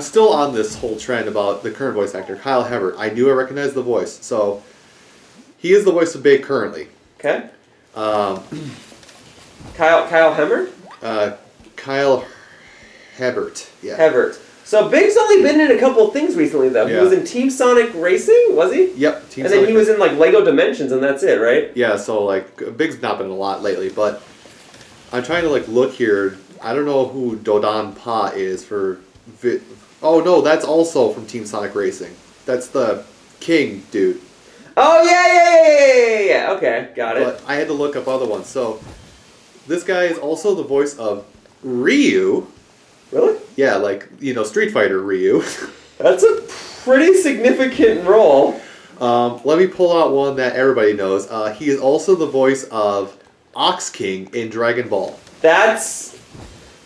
still on this whole trend about the current voice actor, Kyle Hebert. I knew I recognized the voice. So, he is the voice of Big currently. Okay. Kyle Hemmer? Kyle Hebert. Yeah. Hebert. So Big's only been in a couple of things recently, though. Yeah. He was in Team Sonic Racing, was he? Yep. And then he was in like Lego Dimensions, and that's it, right? Yeah. So like Big's not been in a lot lately, but I'm trying to like look here. I don't know who Dodon Pa is for. Oh no, that's also from Team Sonic Racing. That's the King dude. Oh yeah. Okay, got it. But I had to look up other ones. So this guy is also the voice of Ryu. Really? Yeah, like Street Fighter Ryu. That's a pretty significant role. Let me pull out one that everybody knows. He is also the voice of Ox King in Dragon Ball. That's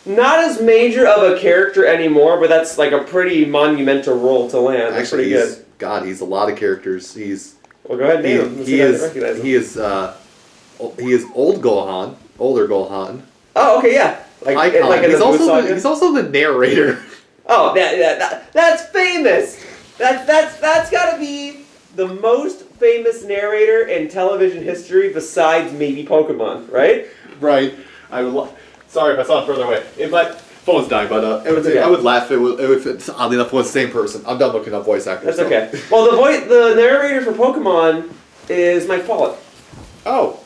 not as major of a character anymore, but that's like a pretty monumental role to land. That's actually pretty good. God, he's a lot of characters. Well, go ahead and name him. He is older Gohan. Oh, okay, yeah. Like he's also the narrator. Oh, that's famous. That's got to be the most famous narrator in television history besides maybe Pokemon, right? Right. Sorry if I saw it further away. My phone's dying, but okay. I would laugh if it's oddly enough was the same person. I'm done looking up voice actors. That's okay. Well, the narrator for Pokemon is Mike Pollock. Oh.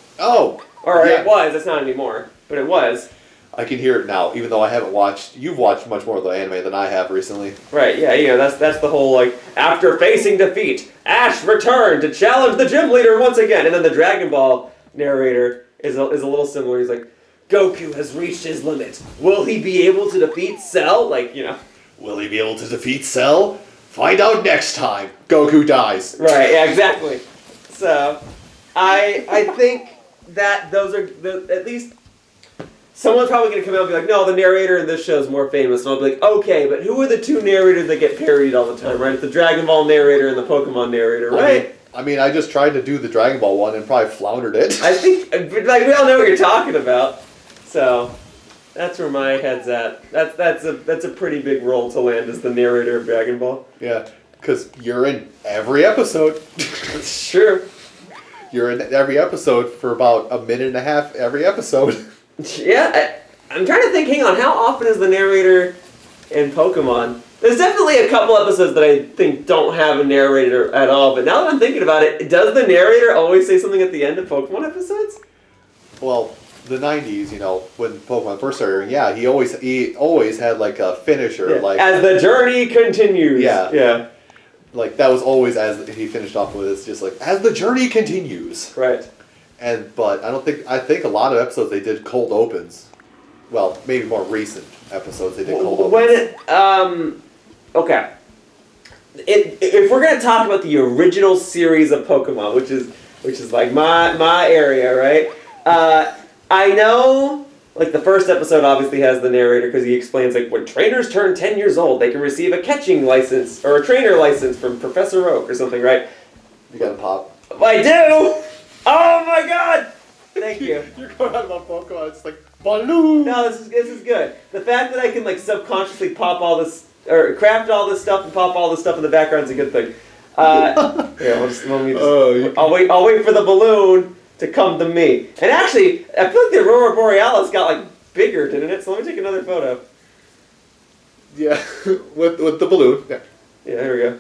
Or yeah. It was. It's not anymore, but it was. I can hear it now, even though I haven't watched. You've watched much more of the anime than I have recently. Right, yeah, that's the whole, like, after facing defeat, Ash returned to challenge the gym leader once again. And then the Dragon Ball narrator is a little similar. He's like, Goku has reached his limit. Will he be able to defeat Cell? Like, Will he be able to defeat Cell? Find out next time. Goku dies. Right, yeah, exactly. So, I think that those are, at least, someone's probably going to come out and be like, no, the narrator in this show is more famous. And I'll be like, okay, but who are the two narrators that get parodied all the time, right? It's the Dragon Ball narrator and the Pokemon narrator, right? I mean, I just tried to do the Dragon Ball one and probably floundered it. I think, like, we all know what you're talking about. So, that's where my head's at. That's a pretty big role to land as the narrator of Dragon Ball. Yeah, because you're in every episode. It's true. You're in every episode for about a minute and a half every episode. Yeah, I'm trying to think, hang on, how often is the narrator in Pokemon? There's definitely a couple episodes that I think don't have a narrator at all, but now that I'm thinking about it, does the narrator always say something at the end of Pokemon episodes? Well, the 90s, when Pokemon first started, yeah, he always had like a finisher, Yeah. like As the journey continues. Yeah. Like that was always as he finished off with. It's just like as the journey continues. Right. But I think a lot of episodes they did cold opens. Well, maybe more recent episodes they did cold opens. Okay. If we're gonna talk about the original series of Pokemon, which is like my area, right? I know, like, the first episode obviously has the narrator because he explains, like, when trainers turn 10 years old, they can receive a catching license or a trainer license from Professor Oak or something, right? You got a pop. I do. Oh my God! Thank you. You're going on about Pokemon. It's like balloon. No, this is good. The fact that I can, like, subconsciously pop all this or craft all this stuff and pop all this stuff in the background is a good thing. I'll wait for the balloon to come to me. And actually, I feel like the Aurora Borealis got, like, bigger, didn't it? So let me take another photo. Yeah, with the balloon. Yeah. Yeah, there we go.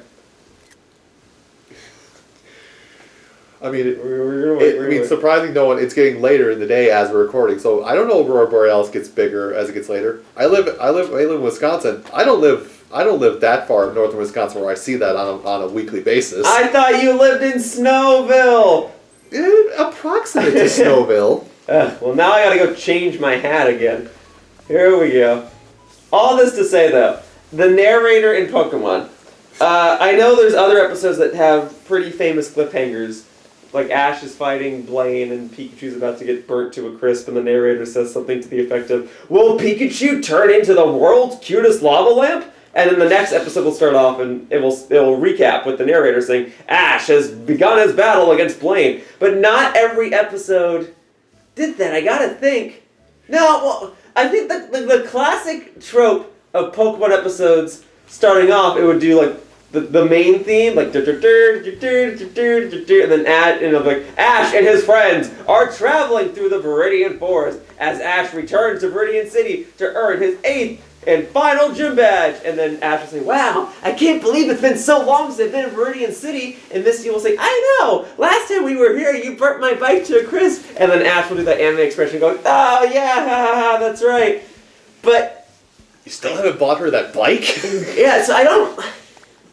I mean, surprising no one. It's getting later in the day as we're recording, so I don't know if Aurora Borealis gets bigger as it gets later. I live in Wisconsin. I don't live that far north of Wisconsin where I see that on a weekly basis. I thought you lived in Snowville. Approximate to Snowville. Well, now I gotta go change my hat again. Here we go. All this to say, though, the narrator in Pokemon. I know there's other episodes that have pretty famous cliffhangers, like Ash is fighting Blaine and Pikachu's about to get burnt to a crisp, and the narrator says something to the effect of, "Will Pikachu turn into the world's cutest lava lamp?" And then the next episode will start off and it will recap with the narrator saying, Ash has begun his battle against Blaine. But not every episode did that. I gotta think. No, well, I think the classic trope of Pokemon episodes starting off, it would do like the main theme, like and then Ash and his friends are traveling through the Viridian Forest as Ash returns to Viridian City to earn his 8th and final gym badge. And then Ash will say, wow, I can't believe it's been so long since I've been in Viridian City. And Misty will say, I know, last time we were here, you burnt my bike to a crisp. And then Ash will do that anime expression going, oh yeah, that's right. But you still haven't bought her that bike? Yeah, so I don't...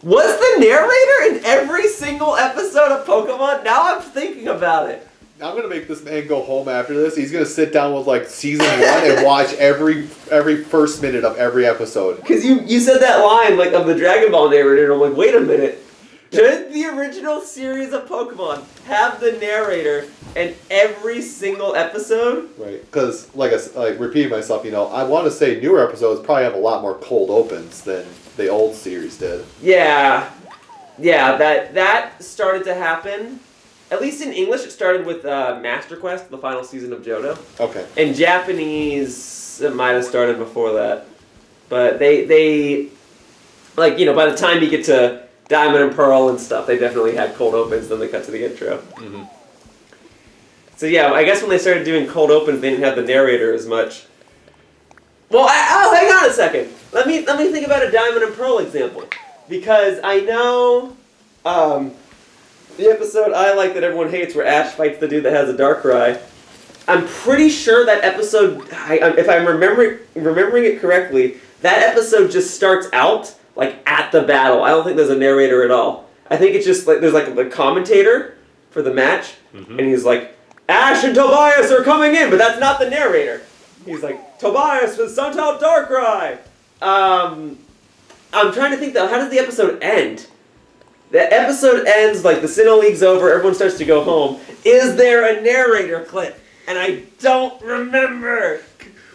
Was the narrator in every single episode of Pokemon? Now I'm thinking about it. I'm going to make this man go home after this. He's going to sit down with, like, season 1 and watch every first minute of every episode. Because you said that line, like, of the Dragon Ball narrator, and I'm like, wait a minute. Did the original series of Pokemon have the narrator in every single episode? Right. Because, like repeating myself, I want to say newer episodes probably have a lot more cold opens than the old series did. Yeah. Yeah, that started to happen. At least in English, it started with Master Quest, the final season of Johto. Okay. In Japanese, it might have started before that. But they like, by the time you get to Diamond and Pearl and stuff, they definitely had cold opens, then they cut to the intro. Mm-hmm. So yeah, I guess when they started doing cold opens, they didn't have the narrator as much. Well, hang on a second. Let me think about a Diamond and Pearl example. Because I know... the episode I like that everyone hates where Ash fights the dude that has a Darkrai. I'm pretty sure that episode, if I'm remembering it correctly, that episode just starts out like at the battle. I don't think there's a narrator at all. I think it's just like there's like the commentator for the match, and he's like, Ash and Tobias are coming in, but that's not the narrator. He's like, Tobias with Suntal Darkrai. I'm trying to think though, how does the episode end? The episode ends like the Sinnoh League's over, everyone starts to go home. Is there a narrator clip? And I don't remember.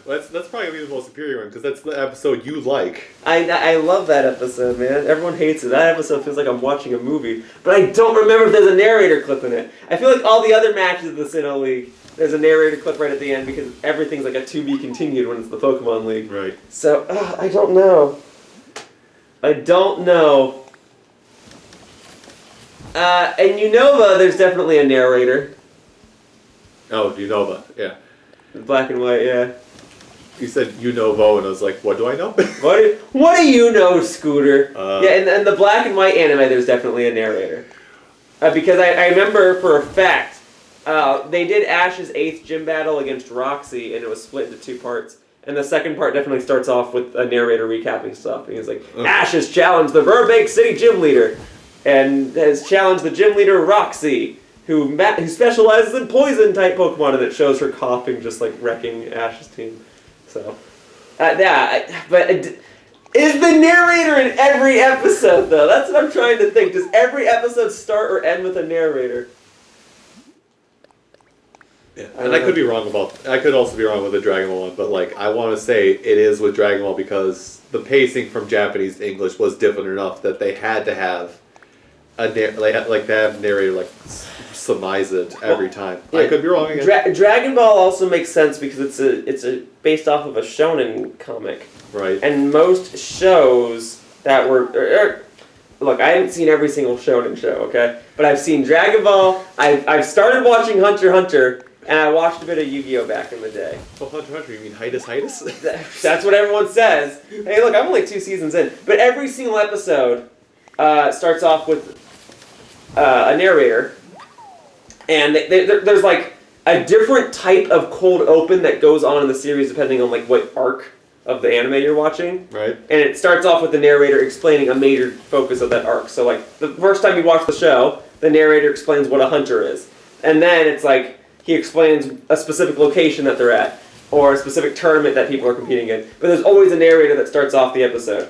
Well, that's probably gonna be the most superior one because that's the episode you like. I love that episode, man. Everyone hates it. That episode feels like I'm watching a movie, but I don't remember if there's a narrator clip in it. I feel like all the other matches of the Sinnoh League, there's a narrator clip right at the end because everything's like a to be continued when it's the Pokemon League. Right. So I don't know. And Unova, there's definitely a narrator. Oh, Unova, yeah. Black and white, yeah. You said Unova, and I was like, what do I know? What do you know, Scooter? Yeah, and the black and white anime, there's definitely a narrator. Because I remember for a fact, they did Ash's 8th gym battle against Roxy, and it was split into 2 parts. And the second part definitely starts off with a narrator recapping stuff. And he's like, Ash has challenged the Burbank City gym leader, and has challenged the gym leader Roxy, who specializes in poison-type Pokemon, and it shows her coughing, just like wrecking Ash's team. So, but is the narrator in every episode, though? That's what I'm trying to think. Does every episode start or end with a narrator? Yeah, and I could be wrong I could also be wrong with the Dragon Ball one, but like I want to say it is with Dragon Ball because the pacing from Japanese to English was different enough that they had to have narrator like surmise it every time. Yeah, I could be wrong again. Dragon Ball also makes sense because it's a based off of a shonen comic. Right. And most shows that were look, I haven't seen every single shonen show, okay? But I've seen Dragon Ball. I've started watching Hunter x Hunter, and I watched a bit of Yu-Gi-Oh back in the day. Oh, Hunter x Hunter, you mean Hiatus? That's what everyone says. Hey, look, I'm only 2 seasons in, but every single episode starts off with a narrator, and there's like a different type of cold open that goes on in the series depending on like what arc of the anime you're watching. Right. And it starts off with the narrator explaining a major focus of that arc. So like the first time you watch the show, the narrator explains what a hunter is. And then it's like he explains a specific location that they're at or a specific tournament that people are competing in. But there's always a narrator that starts off the episode.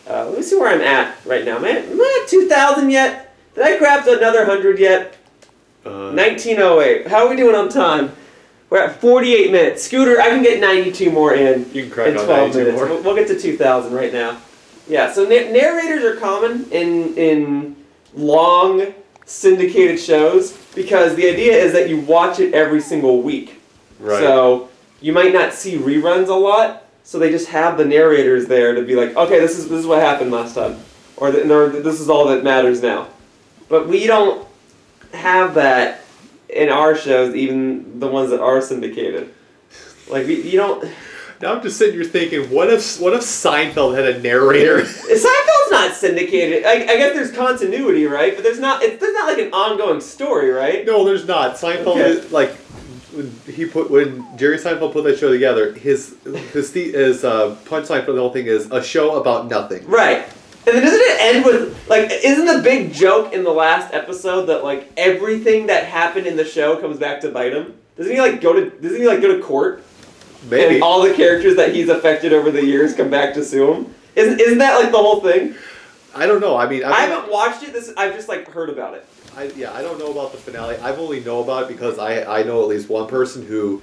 Let me see where I'm at right now. Am I at 2,000 yet? Did I craft another 100 yet? 1908. How are we doing on time? We're at 48 minutes. Scooter, I can get 92 more in. You can crack in on 12 92 minutes. more. We'll get to 2,000 right now. Yeah, so narrators are common in long syndicated shows because the idea is that you watch it every single week. Right. So you might not see reruns a lot, so they just have the narrators there to be like, okay, this is what happened last time, or this is all that matters now. But we don't have that in our shows, even the ones that are syndicated. Like you don't. Now I'm just sitting here thinking, what if Seinfeld had a narrator? Seinfeld's not syndicated. I guess there's continuity, right? But there's not like an ongoing story, right? No, there's not. Seinfeld is like when Jerry Seinfeld put that show together, his punchline for the whole thing is a show about nothing. Right. And then doesn't it end with, like, isn't the big joke in the last episode that, like, everything that happened in the show comes back to bite him? Doesn't he go to court? Maybe. And all the characters that he's affected over the years come back to sue him? Isn't that, like, the whole thing? I don't know. I mean, I haven't watched it. I've just, like, heard about it. I don't know about the finale. I've only know about it because I know at least one person who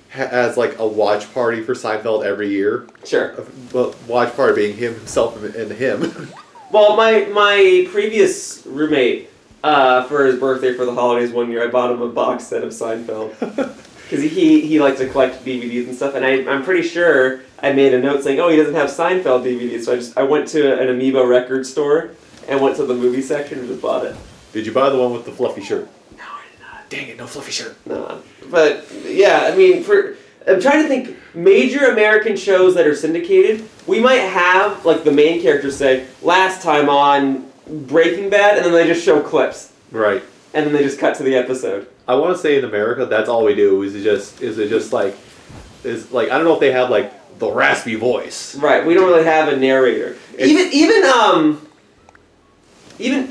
has like a watch party for Seinfeld every year. Sure. Well, watch party being himself and him. Well, my previous roommate, for his birthday for the holidays one year, I bought him a box set of Seinfeld. Because he liked to collect DVDs and stuff, and I'm pretty sure I made a note saying, oh, he doesn't have Seinfeld DVDs, so I went to an Amoeba record store and went to the movie section and just bought it. Did you buy the one with the fluffy shirt? No, I did not. Dang it, no fluffy shirt. Nah. But, yeah, I mean, I'm trying to think, major American shows that are syndicated, we might have, like, the main characters say, last time on Breaking Bad, and then they just show clips. Right. And then they just cut to the episode. I want to say in America, that's all we do. Is it just like I don't know if they have like the raspy voice. Right. We don't really have a narrator. Even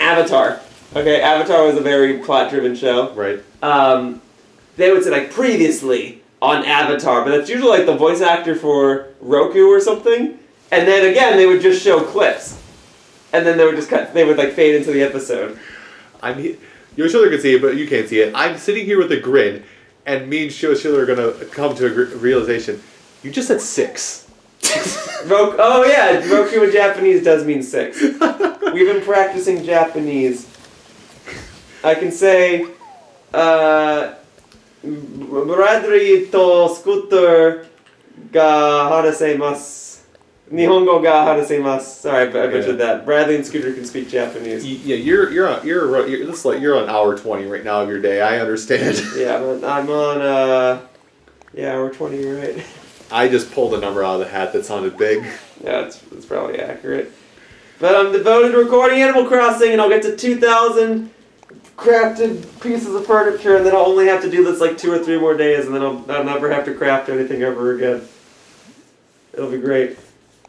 Avatar. Okay, Avatar was a very plot-driven show. Right. They would say like previously on Avatar, but that's usually like the voice actor for Roku or something. And then again, they would just show clips, and then they would just cut. They would like fade into the episode. Yoshiller can see it, but you can't see it. I'm sitting here with a grin, and me and Yoshiller are gonna come to a realization. You just said 6. Oh yeah, Roku in Japanese does mean 6. We've been practicing Japanese. I can say, Bradley to scooter ga harasemasu. Nihongo ga harasemasu. Sorry, I butchered that. Bradley and Scooter can speak Japanese. Yeah, you're on hour 20 right now of your day. I understand. Yeah, but I'm on hour 20. You're right. I just pulled a number out of the hat that sounded big. Yeah, it's probably accurate. But I'm devoted to recording Animal Crossing, and I'll get to 2,000 crafted pieces of furniture, and then I'll only have to do this like 2 or 3 more days, and then I'll never have to craft anything ever again. It'll be great.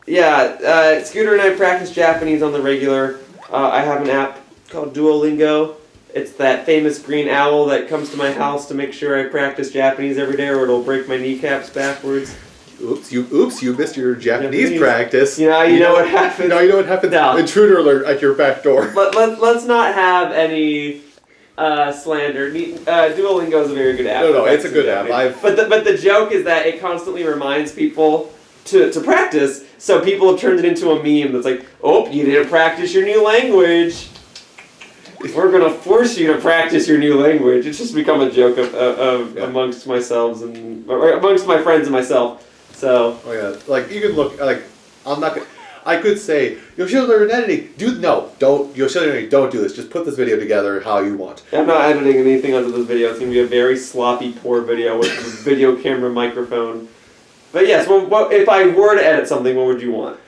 Yeah, Scooter and I practice Japanese on the regular. I have an app called Duolingo. It's that famous green owl that comes to my house to make sure I practice Japanese every day, or it'll break my kneecaps backwards. Oops, you missed your Japanese practice. You know what happened? Now you know what happened? No. Intruder alert at your back door. Let's not have any slander. Duolingo is a very good app. No, it's a good app. But the joke is that it constantly reminds people to practice, so people have turned it into a meme that's like, oh, you didn't practice your new language. We're going to force you to practice your new language. It's just become a joke amongst myself or amongst my friends and myself. So. Oh yeah, like you can look like I'm not gonna. I could say Yoshiller and editing. Yoshiller, don't do this. Just put this video together how you want. I'm not editing anything onto this video. It's gonna be a very sloppy, poor video with a video camera microphone. But yes, if I were to edit something, what would you want?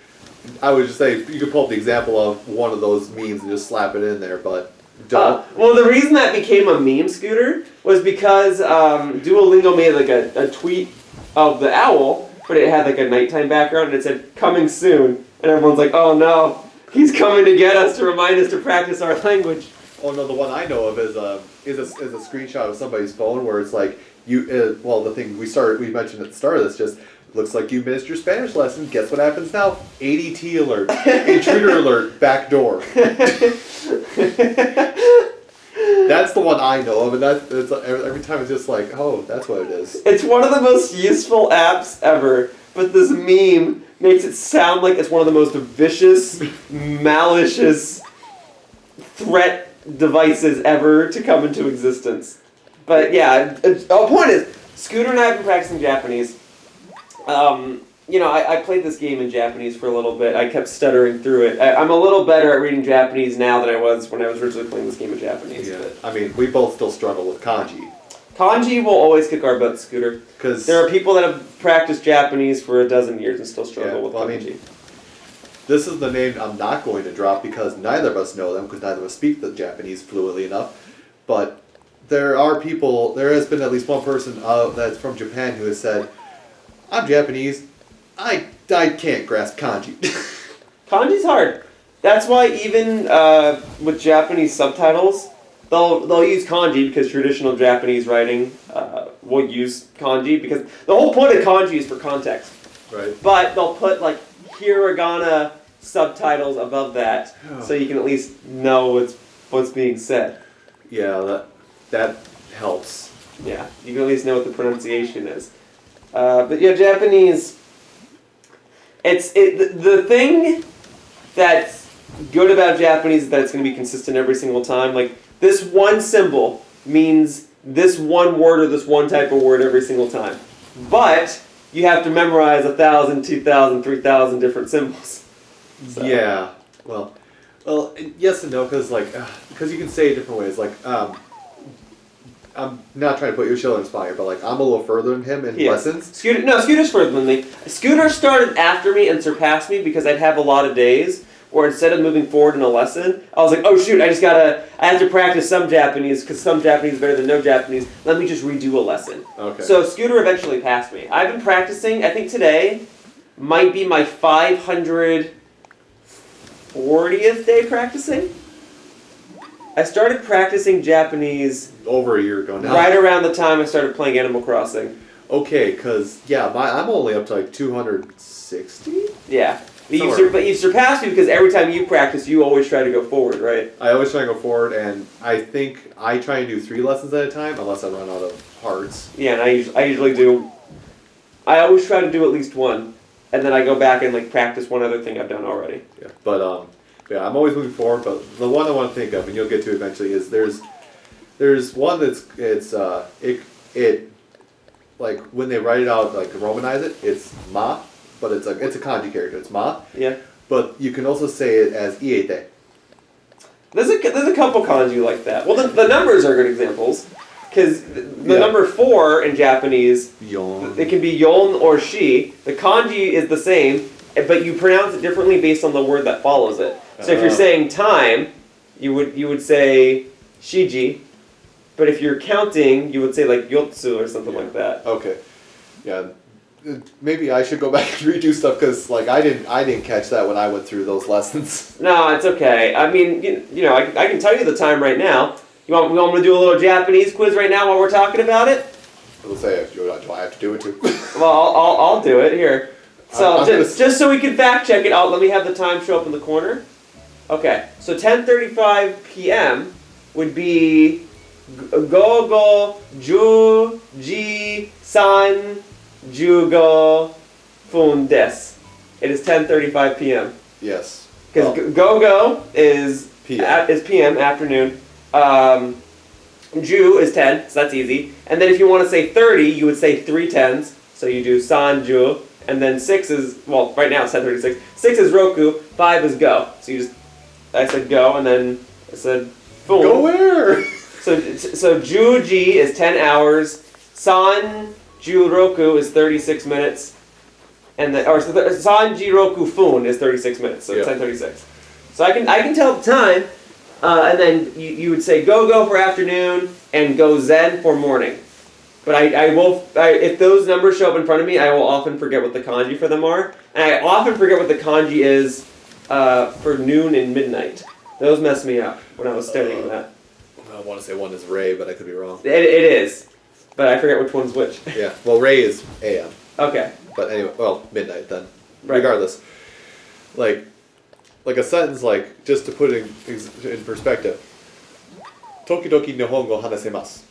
I would just say you could pull up the example of one of those memes and just slap it in there, but don't. Well, the reason that became a meme, Scooter, was because Duolingo made like a tweet of the owl, but it had like a nighttime background and it said "coming soon," and everyone's like, "Oh no, he's coming to get us to remind us to practice our language." Oh no, the one I know of is a screenshot of somebody's phone where it's like the thing we mentioned at the start of this just. Looks like you missed your Spanish lesson. Guess what happens now? ADT alert. Intruder alert. Back door. That's the one I know of, and it's every time it's just like, oh, that's what it is. It's one of the most useful apps ever, but this meme makes it sound like it's one of the most vicious, malicious threat devices ever to come into existence. But yeah, the point is, Scooter and I have been practicing Japanese. I played this game in Japanese for a little bit. I kept stuttering through it. I'm a little better at reading Japanese now than I was when I was originally playing this game in Japanese. Yeah, I mean, we both still struggle with kanji. Kanji will always kick our butts, Scooter. Because there are people that have practiced Japanese for a dozen years and still struggle with kanji. I mean, this is the name I'm not going to drop because neither of us know them, because neither of us speak the Japanese fluently enough. But there has been at least one person that's from Japan who has said, I'm Japanese. I can't grasp kanji. Kanji's hard. That's why even with Japanese subtitles, they'll use kanji because traditional Japanese writing will use kanji because the whole point of kanji is for context. Right. But they'll put like hiragana subtitles above that so you can at least know what's being said. Yeah, that helps. Yeah, you can at least know what the pronunciation is. But yeah, Japanese, the thing that's good about Japanese is that it's going to be consistent every single time. Like, this one symbol means this one word or this one type of word every single time. But you have to memorize 1,000, 2,000, 3,000 different symbols. So. Yeah, well, yes and no, because you can say it different ways. Like, I'm not trying to put Yoshiller in spot here, but like I'm a little further than him in lessons. Scooter's further than me. Scooter started after me and surpassed me because I'd have a lot of days where instead of moving forward in a lesson, I was like, oh shoot, I have to practice some Japanese because some Japanese is better than no Japanese. Let me just redo a lesson. Okay. So Scooter eventually passed me. I've been practicing, I think today might be my 540th day practicing. I started practicing Japanese over a year ago now. right around the time I started playing Animal Crossing. Okay, because, yeah, I'm only up to like 260? Yeah. But you've surpassed me because every time you practice, you always try to go forward, right? I always try to go forward, and I think I try and do 3 lessons at a time, unless I run out of hearts. Yeah, and I usually do. I always try to do at least one, and then I go back and like practice one other thing I've done already. Yeah, but yeah, I'm always moving forward. But the one I want to think of, and you'll get to eventually, is there's one that's it like when they write it out, like romanize it, it's ma, but it's a kanji character. It's ma. Yeah. But you can also say it as iete. There's a couple kanji like that. Well, the numbers are good examples, because the number 4 in Japanese, Yon. it can be yon or shi. The kanji is the same, but you pronounce it differently based on the word that follows it. So if you're saying time, you would say shiji, but if you're counting, you would say like yotsu or something like that. Okay. Yeah. Maybe I should go back and redo stuff because like I didn't catch that when I went through those lessons. No, it's okay. I mean, you know, I can tell you the time right now. You want me to do a little Japanese quiz right now while we're talking about it? I'll say, do I have to do it too? Well, I'll do it here. So just so we can fact check it out, let me have the time show up in the corner. Okay, so 10:35 p.m. would be Gogo Ju Ji San Jugo Fun Des. It is 10:35 p.m. Yes. Because go is PM, afternoon. Ju is 10, so that's easy. And then if you want to say 30, you would say 3 tens. So you do San Ju. And then 6 is, well, right now it's 10:36. 6 is Roku, 5 is go. So you just, I said go, and then I said Fun. Go where? So Ju-ji is 10 hours. San Ju-roku is 36 minutes. And San Ji-roku Fun is 36 minutes. So it's 10:36. So I can tell the time. And then you would say go for afternoon and go zen for morning. But if those numbers show up in front of me, I will often forget what the kanji for them are. And I often forget what the kanji is for noon and midnight. Those mess me up when I was studying that. I want to say one is Ray, but I could be wrong. It is. But I forget which one's which. Yeah, well, Ray is AM. Okay. But anyway, well, midnight then. Right. Regardless. Like a sentence like, just to put it in perspective. Tokidoki nihongo hanasemasu.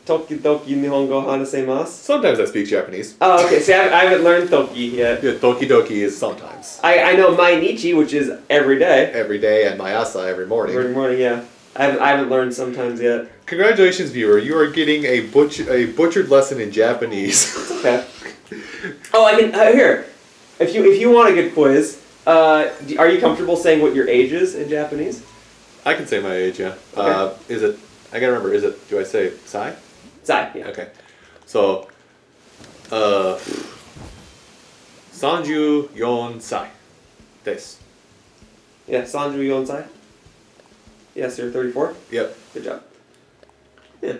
Tokidoki nihongo hanasemasu? Sometimes I speak Japanese. Oh, okay. See, I haven't learned toki yet. Yeah, tokidoki is sometimes. I know mainichi, which is every day. Every day, and mayasa every morning. Every morning, yeah. I haven't learned sometimes yet. Congratulations, viewer. You are getting a butchered lesson in Japanese. It's okay. Oh, I can here. If you want a good quiz, are you comfortable saying what your age is in Japanese? I can say my age, yeah. Okay. Is it? I gotta remember. Is it? Do I say sai? Sai. Yeah. Okay. So, 34歳です. Yeah, Sanju Yonsai. Yes, you're 34. Yep. Good job. Yeah,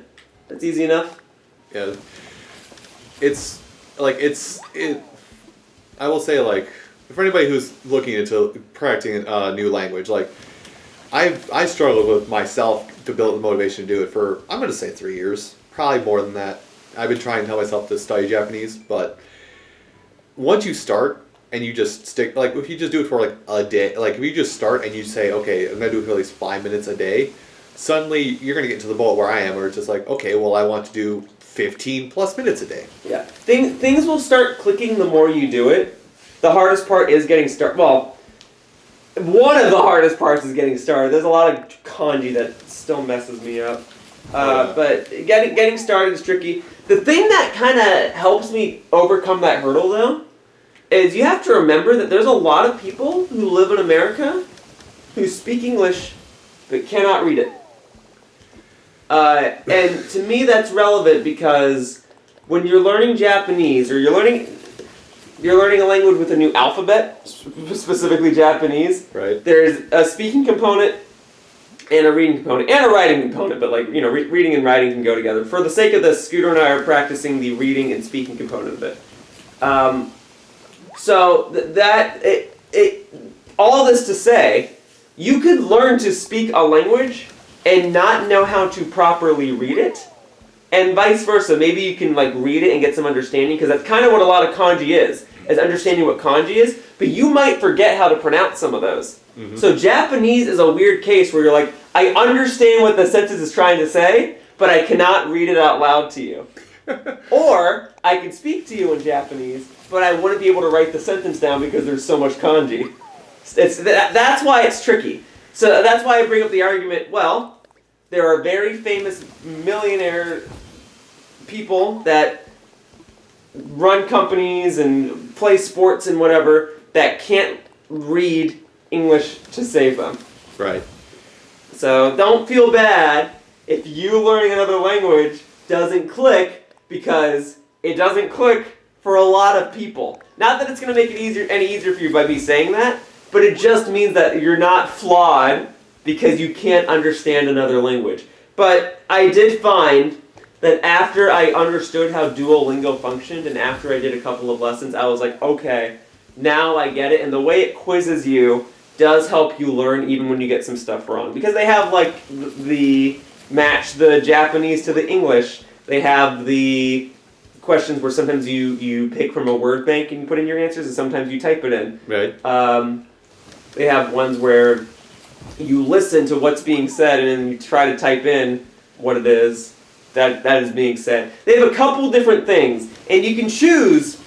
that's easy enough. Yeah. I will say, like, for anybody who's looking into practicing a new language, like, I struggled with myself to build the motivation to do it for, I'm going to say 3 years. Probably more than that. I've been trying to tell myself to study Japanese, but once you start and you just stick, like, if you just do it for, like, a day, like, if you just start and you say, okay, I'm going to do it for at least 5 minutes a day, suddenly you're going to get to the boat where I am, where it's just like, okay, well, I want to do 15 plus minutes a day. Yeah. Things will start clicking the more you do it. The hardest part is getting started. Well, one of the hardest parts is getting started. There's a lot of kanji that still messes me up. But getting started is tricky. The thing that kind of helps me overcome that hurdle, though, is you have to remember that there's a lot of people who live in America who speak English but cannot read it. And to me that's relevant because when you're learning Japanese or you're learning you're learning a language with a new alphabet, specifically Japanese. Right. There's a speaking component and a reading component and a writing component, but like, reading and writing can go together. For the sake of this, Scooter and I are practicing the reading and speaking component of it. All this to say, you could learn to speak a language and not know how to properly read it, and vice versa. Maybe you can like read it and get some understanding, because that's kind of what a lot of kanji is understanding what kanji is, but you might forget how to pronounce some of those. Mm-hmm. So Japanese is a weird case where you're like, I understand what the sentence is trying to say, but I cannot read it out loud to you. Or, I can speak to you in Japanese, but I wouldn't be able to write the sentence down because there's so much kanji. That's why it's tricky. So that's why I bring up the argument, well, there are very famous millionaire people that run companies and play sports and whatever that can't read English to save them. Right. So don't feel bad if you learning another language doesn't click, because it doesn't click for a lot of people. Not that it's going to make it any easier for you by me saying that, but it just means that you're not flawed because you can't understand another language. But I did find that after I understood how Duolingo functioned and after I did a couple of lessons, I was like, okay, now I get it. And the way it quizzes you does help you learn even when you get some stuff wrong. Because they have like the match the Japanese to the English. They have the questions where sometimes you pick from a word bank and you put in your answers, and sometimes you type it in. Right. They have ones where you listen to what's being said and then you try to type in what it is that is being said. They have a couple different things, and you can choose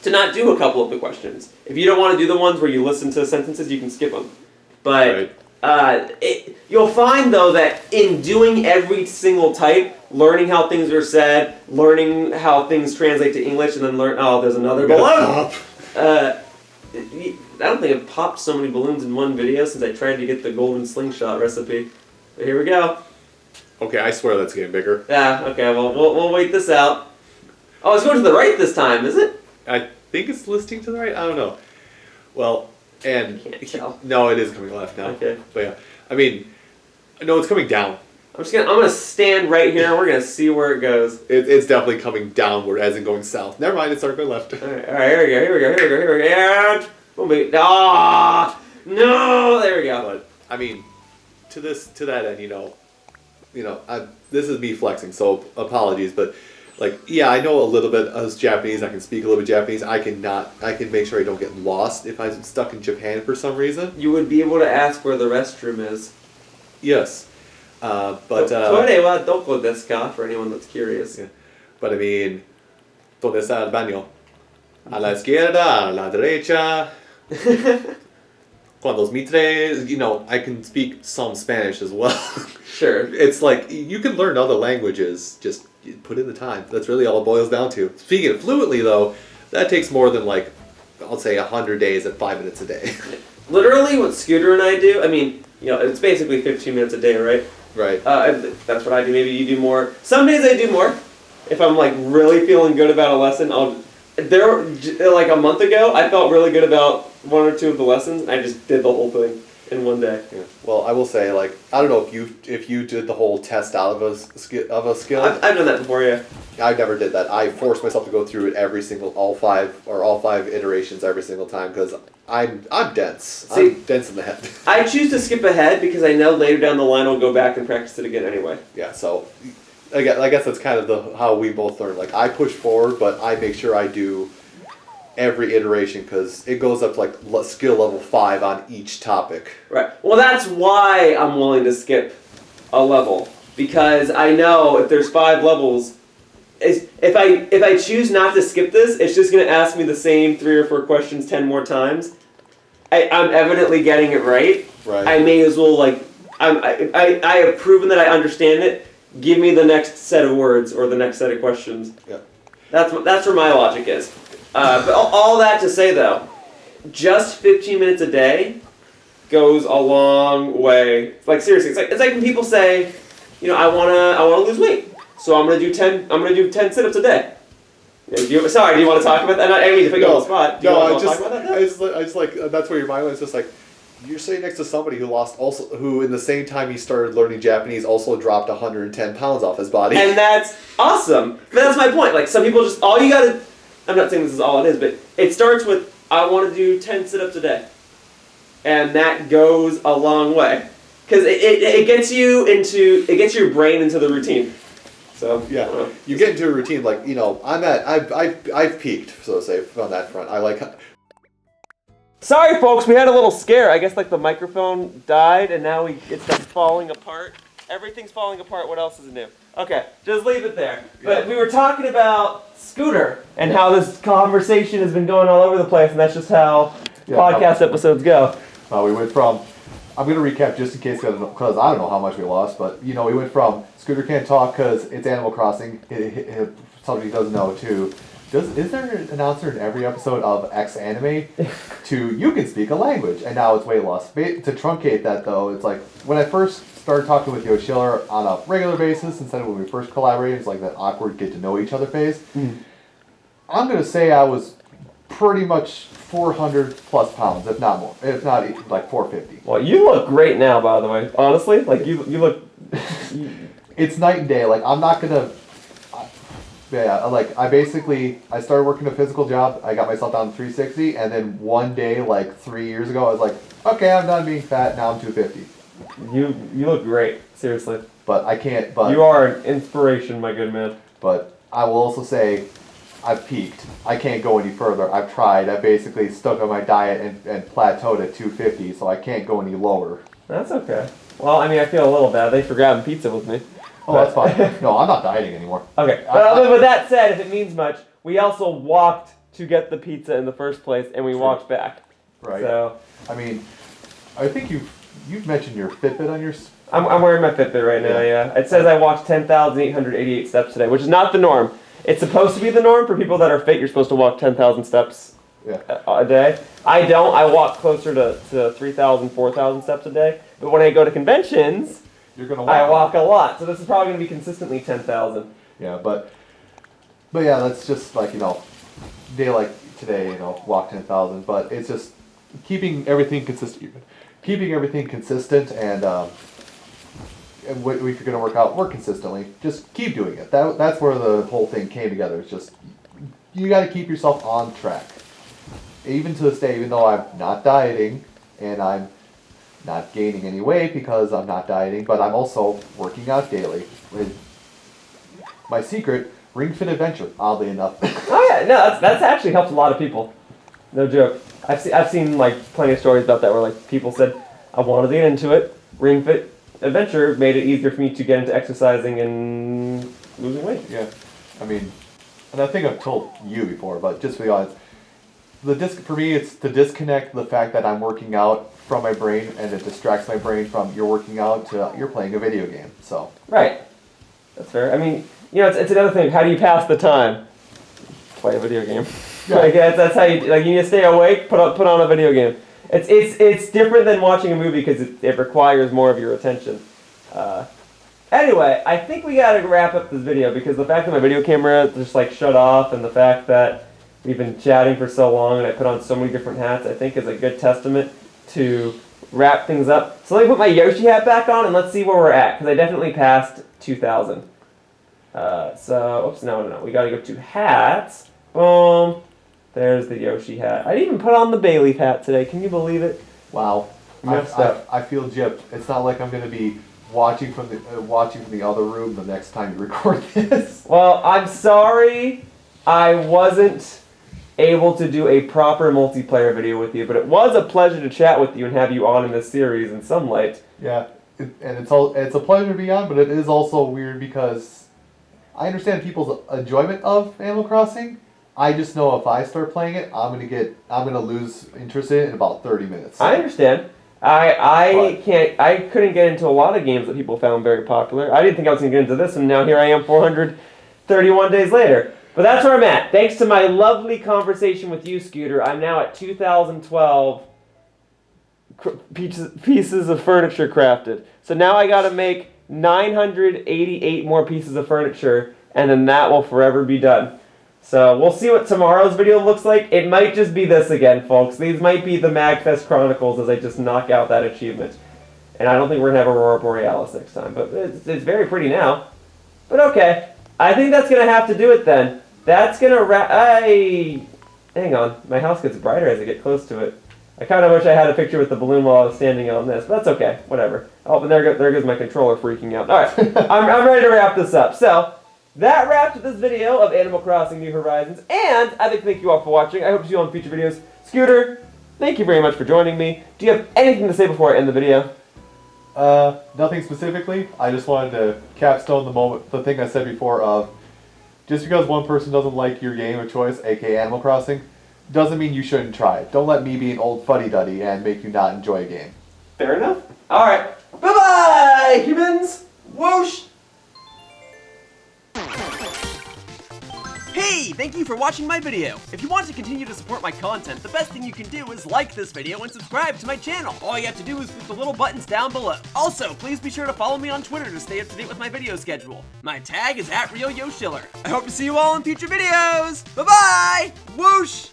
to not do a couple of the questions. If you don't want to do the ones where you listen to sentences, you can skip them. But you'll find, though, that in doing every single type, learning how things are said, learning how things translate to English, and then there's another balloon. I don't think I've popped so many balloons in one video since I tried to get the golden slingshot recipe. But here we go. Okay, I swear that's getting bigger. Yeah, okay, well, we'll wait this out. Oh, it's going to the right this time, is it? I think it's listing to the right. I don't know. Well, and Can't tell. No, it is coming left now. Okay. But yeah, I mean, no, it's coming down. I'm gonna stand right here and we're gonna see where it goes. It's definitely coming downward as in going south. Never mind, it started going left. All right, here we go. And we'll be, no, there we go. But I mean, to that end, this is me flexing, so apologies, but like, yeah, I know a little bit of Japanese. I can speak a little bit Japanese. I can make sure I don't get lost if I'm stuck in Japan for some reason. You would be able to ask where the restroom is. Yes, but それはどこですか? For anyone that's curious. Yeah. But I mean, ¿dónde está el baño? A la izquierda, a la derecha. Cuando mitres, I can speak some Spanish as well. Sure. It's like, you can learn other languages, just put in the time. That's really all it boils down to. Speaking it fluently, though, that takes more than, like, I'll say 100 days at 5 minutes a day. Literally, what Scooter and I do, I mean, it's basically 15 minutes a day, right? Right. That's what I do. Maybe you do more. Some days I do more. If I'm, like, really feeling good about a lesson, like a month ago, I felt really good about one or two of the lessons, and I just did the whole thing in one day. Yeah. Well, I will say, like, I don't know if you did the whole test out of a skill. I've done that before, yeah. I never did that. I forced myself to go through it all five iterations every single time, because I'm dense. See, I'm dense in the head. I choose to skip ahead because I know later down the line I'll go back and practice it again anyway. Yeah, so I guess that's kind of how we both learn. Like, I push forward, but I make sure I do every iteration, because it goes up to like skill level 5 on each topic. Right. Well, that's why I'm willing to skip a level, because I know if there's 5 levels, if I choose not to skip this, it's just going to ask me the same 3 or 4 questions 10 more times. I'm evidently getting it right. Right. I may as well, like, I have proven that I understand it. Give me the next set of words or the next set of questions. Yeah. That's where my logic is. But all that to say, though, just 15 minutes a day goes a long way. Like, seriously, it's like when people say, I wanna lose weight, so I'm gonna do 10 sit-ups a day. Sorry, do you want to talk about that? I mean to put you on the spot. Do you want to talk about that? I just like that's where your mind went. It's just like you're sitting next to somebody who in the same time he started learning Japanese also dropped 110 pounds off his body. And that's awesome. But that's my point. Like some people just all you gotta. I'm not saying this is all it is, but it starts with I want to do 10 sit-ups a day, and that goes a long way because it gets your brain into the routine. So yeah, you get into a routine like I've peaked, so to say, on that front. I like. Sorry, folks, we had a little scare. I guess like the microphone died, and now it's falling apart. Everything's falling apart. What else is new? Okay, just leave it there. But we were talking about Scooter and how this conversation has been going all over the place, and that's just how podcast episodes go. We went from. I'm going to recap just in case because I don't know how much we lost, but we went from Scooter can't talk because it's Animal Crossing. Somebody doesn't know too. Is there an announcer in every episode of X Anime to you can speak a language, and now it's weight loss. To truncate that though, it's like when I first started talking with Yoshiller on a regular basis instead of when we first collaborated, it's like that awkward get to know each other phase. I'm going to say I was pretty much 400 plus pounds, if not more, if not like 450. Well, you look great now, by the way. Honestly, like you look. It's night and day. Like I'm not gonna. I started working a physical job. I got myself down to 360, and then one day, like 3 years ago, I was like, okay, I'm done being fat. Now I'm 250. You look great, seriously. But I can't. But you are an inspiration, my good man. But I will also say. I've peaked. I can't go any further. I've tried. I basically stuck on my diet and plateaued at 250, so I can't go any lower. That's okay. Well, I mean, I feel a little bad. Thanks for grabbing pizza with me. Oh, that's fine. No, I'm not dieting anymore. Okay. But with that said, if it means much, we also walked to get the pizza in the first place, and we walked back. Right. So, I mean, I think you've mentioned your Fitbit on your... I'm wearing my Fitbit right now, yeah. It says I walked 10,888 steps today, which is not the norm. It's supposed to be the norm for people that are fit. You're supposed to walk 10,000 steps a day. I don't. I walk closer to 3,000, 4,000 steps a day. But when I go to conventions, I walk a lot. So this is probably going to be consistently 10,000. Yeah, but yeah, that's just like, day like today, walk 10,000. But it's just keeping everything consistent. And if you're going to work consistently, just keep doing it. That's where the whole thing came together. It's just, you got to keep yourself on track. Even to this day, even though I'm not dieting, and I'm not gaining any weight because I'm not dieting, but I'm also working out daily. My secret, Ring Fit Adventure, oddly enough. Oh yeah, no, that's actually helped a lot of people. No joke. I've seen like plenty of stories about that where like people said, I wanted to get into it, Ring Fit Adventure made it easier for me to get into exercising and losing weight. Yeah, I mean, and I think I've told you before, but just to be honest, for me, it's to disconnect the fact that I'm working out from my brain, and it distracts my brain from you're working out to you're playing a video game. So right, that's fair. I mean, it's another thing. How do you pass the time? Play a video game. Yeah. Like that's how you you need to stay awake. Put on a video game. It's different than watching a movie because it requires more of your attention. Anyway, I think we gotta wrap up this video because the fact that my video camera just shut off and the fact that we've been chatting for so long and I put on so many different hats, I think is a good testament to wrap things up. So let me put my Yoshi hat back on and let's see where we're at because I definitely passed 2,000. Oops, no, we gotta go to hats. Boom. There's the Yoshi hat. I didn't even put on the bay leaf hat today. Can you believe it? Wow. I feel gypped. It's not like I'm going to be watching from the other room the next time you record this. Well, I'm sorry I wasn't able to do a proper multiplayer video with you, but it was a pleasure to chat with you and have you on in this series in some light. Yeah, and it's a pleasure to be on, but it is also weird because I understand people's enjoyment of Animal Crossing. I just know if I start playing it, I'm gonna lose interest in it in about 30 minutes. I understand. I couldn't get into a lot of games that people found very popular. I didn't think I was gonna get into this, and now here I am 431 days later. But that's where I'm at. Thanks to my lovely conversation with you, Scooter, I'm now at 2012 pieces of furniture crafted. So now I gotta make 988 more pieces of furniture, and then that will forever be done. So we'll see what tomorrow's video looks like. It might just be this again, folks. These might be the MAGFest Chronicles as I just knock out that achievement. And I don't think we're going to have Aurora Borealis next time, but it's very pretty now. But okay, I think that's going to have to do it then. That's going to hang on, my house gets brighter as I get close to it. I kind of wish I had a picture with the balloon while I was standing on this, but that's okay, whatever. Oh, but there goes my controller freaking out. Alright, I'm ready to wrap this up. So, that wraps this video of Animal Crossing New Horizons, and I'd like to thank you all for watching. I hope to see you all in future videos. Scooter, thank you very much for joining me. Do you have anything to say before I end the video? Nothing specifically. I just wanted to capstone the thing I said before of, just because one person doesn't like your game of choice, aka Animal Crossing, doesn't mean you shouldn't try it. Don't let me be an old fuddy-duddy and make you not enjoy a game. Fair enough. Alright, bye-bye, humans! Whoosh! Hey, thank you for watching my video. If you want to continue to support my content, the best thing you can do is like this video and subscribe to my channel. All you have to do is click the little buttons down below. Also, please be sure to follow me on Twitter to stay up to date with my video schedule. My tag is @RealYoshiller. I hope to see you all in future videos. Bye-bye! Whoosh!